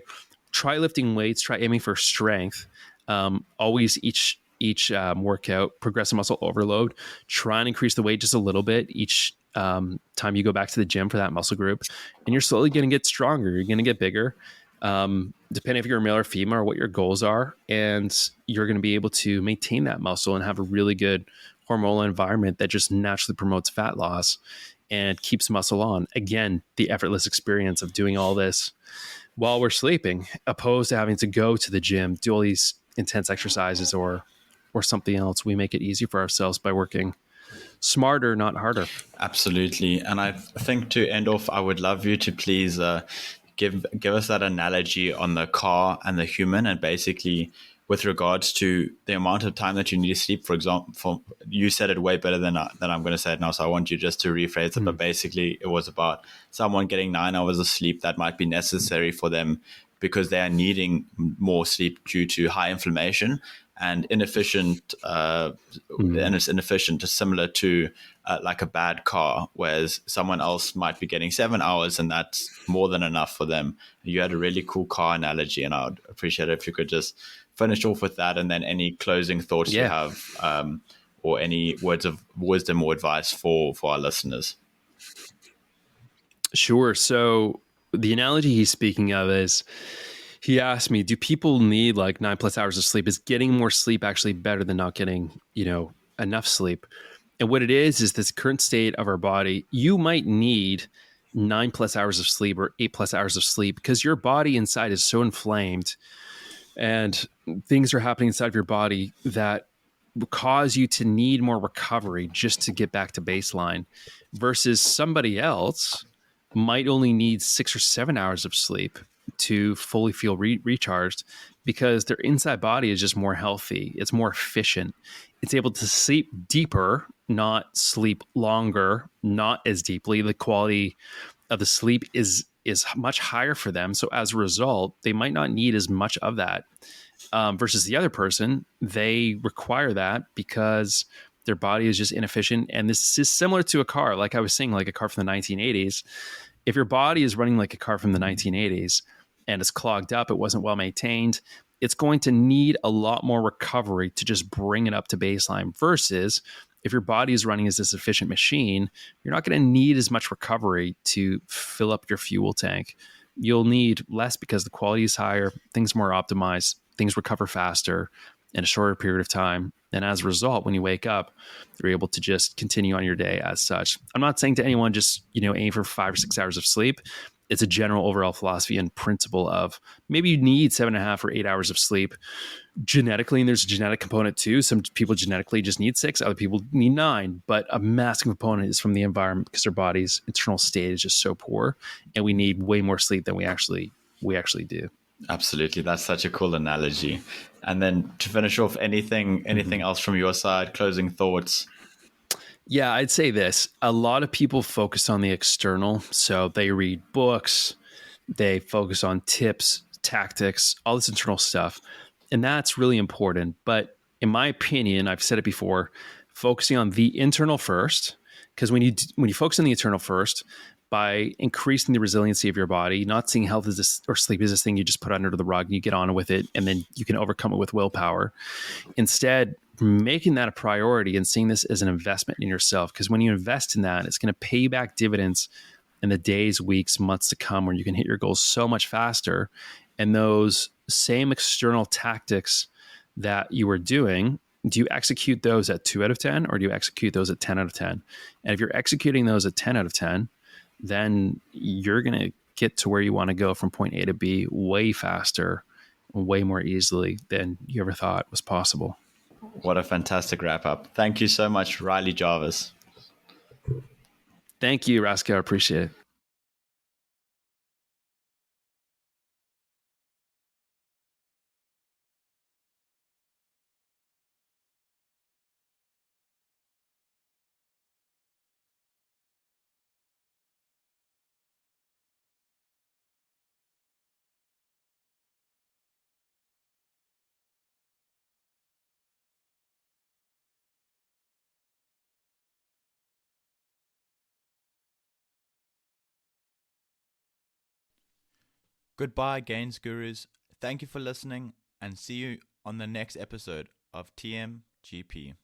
Try lifting weights. Try aiming for strength. Always each workout, progressive muscle overload. Try and increase the weight just a little bit each time you go back to the gym for that muscle group, and you're slowly going to get stronger. You're going to get bigger, depending if you're a male or female or what your goals are, and you're going to be able to maintain that muscle and have a really good hormonal environment that just naturally promotes fat loss and keeps muscle on. Again, the effortless experience of doing all this while we're sleeping, opposed to having to go to the gym, do all these intense exercises or something else. We make it easy for ourselves by working smarter, not harder. Absolutely. And I think to end off, I would love you to please give us that analogy on the car and the human, and basically with regards to the amount of time that you need to sleep. For example, you said it way better than I'm going to say it now, so I want you just to rephrase it. But basically, it was about someone getting 9 hours of sleep that might be necessary for them because they are needing more sleep due to high inflammation and inefficient. And it's inefficient, just similar to like a bad car, whereas someone else might be getting 7 hours, and that's more than enough for them. You had a really cool car analogy, and I would appreciate it if you could just finish off with that, and then any closing thoughts you have, or any words of wisdom or advice for our listeners. Sure. So the analogy he's speaking of is, he asked me, do people need like 9+ hours of sleep? Is getting more sleep actually better than not getting, enough sleep? And what it is this current state of our body. You might need 9+ hours of sleep or 8+ hours of sleep because your body inside is so inflamed and things are happening inside of your body that cause you to need more recovery just to get back to baseline, versus somebody else might only need 6 or 7 hours of sleep to fully feel recharged because their inside body is just more healthy. It's more efficient. It's able to sleep deeper, not sleep longer, not as deeply. The quality of the sleep is much higher for them. So as a result, they might not need as much of that, versus the other person. They require that because their body is just inefficient. And this is similar to a car. Like I was saying, like a car from the 1980s. If your body is running like a car from the 1980s and it's clogged up, it wasn't well maintained, it's going to need a lot more recovery to just bring it up to baseline, versus if your body is running as this efficient machine, you're not going to need as much recovery to fill up your fuel tank. You'll need less because the quality is higher, things more optimized, things recover faster in a shorter period of time. And as a result, when you wake up, you're able to just continue on your day as such. I'm not saying to anyone just, aim for 5 or 6 hours of sleep. It's a general overall philosophy and principle of maybe you need 7.5 or 8 hours of sleep genetically. And there's a genetic component too. Some people genetically just need 6, other people need 9, but a massive component is from the environment because their body's internal state is just so poor. And we need way more sleep than we actually do. Absolutely. That's such a cool analogy. And then to finish off, anything else from your side, closing thoughts? Yeah, I'd say this. A lot of people focus on the external. So they read books, they focus on tips, tactics, all this internal stuff. And that's really important. But in my opinion, I've said it before, focusing on the internal first, because when you focus on the internal first, by increasing the resiliency of your body, not seeing health as this or sleep as this thing you just put under the rug and you get on with it and then you can overcome it with willpower. Instead, making that a priority and seeing this as an investment in yourself. Because when you invest in that, it's going to pay you back dividends in the days, weeks, months to come, where you can hit your goals so much faster. And those same external tactics that you were doing, do you execute those at 2 out of 10 or do you execute those at 10 out of 10? And if you're executing those at 10 out of 10, then you're going to get to where you want to go from point A to B way faster, way more easily than you ever thought was possible. What a fantastic wrap up. Thank you so much, Riley Jarvis. Thank you, Rasko. I appreciate it. Goodbye, Gains Gurus. Thank you for listening and see you on the next episode of TMGP.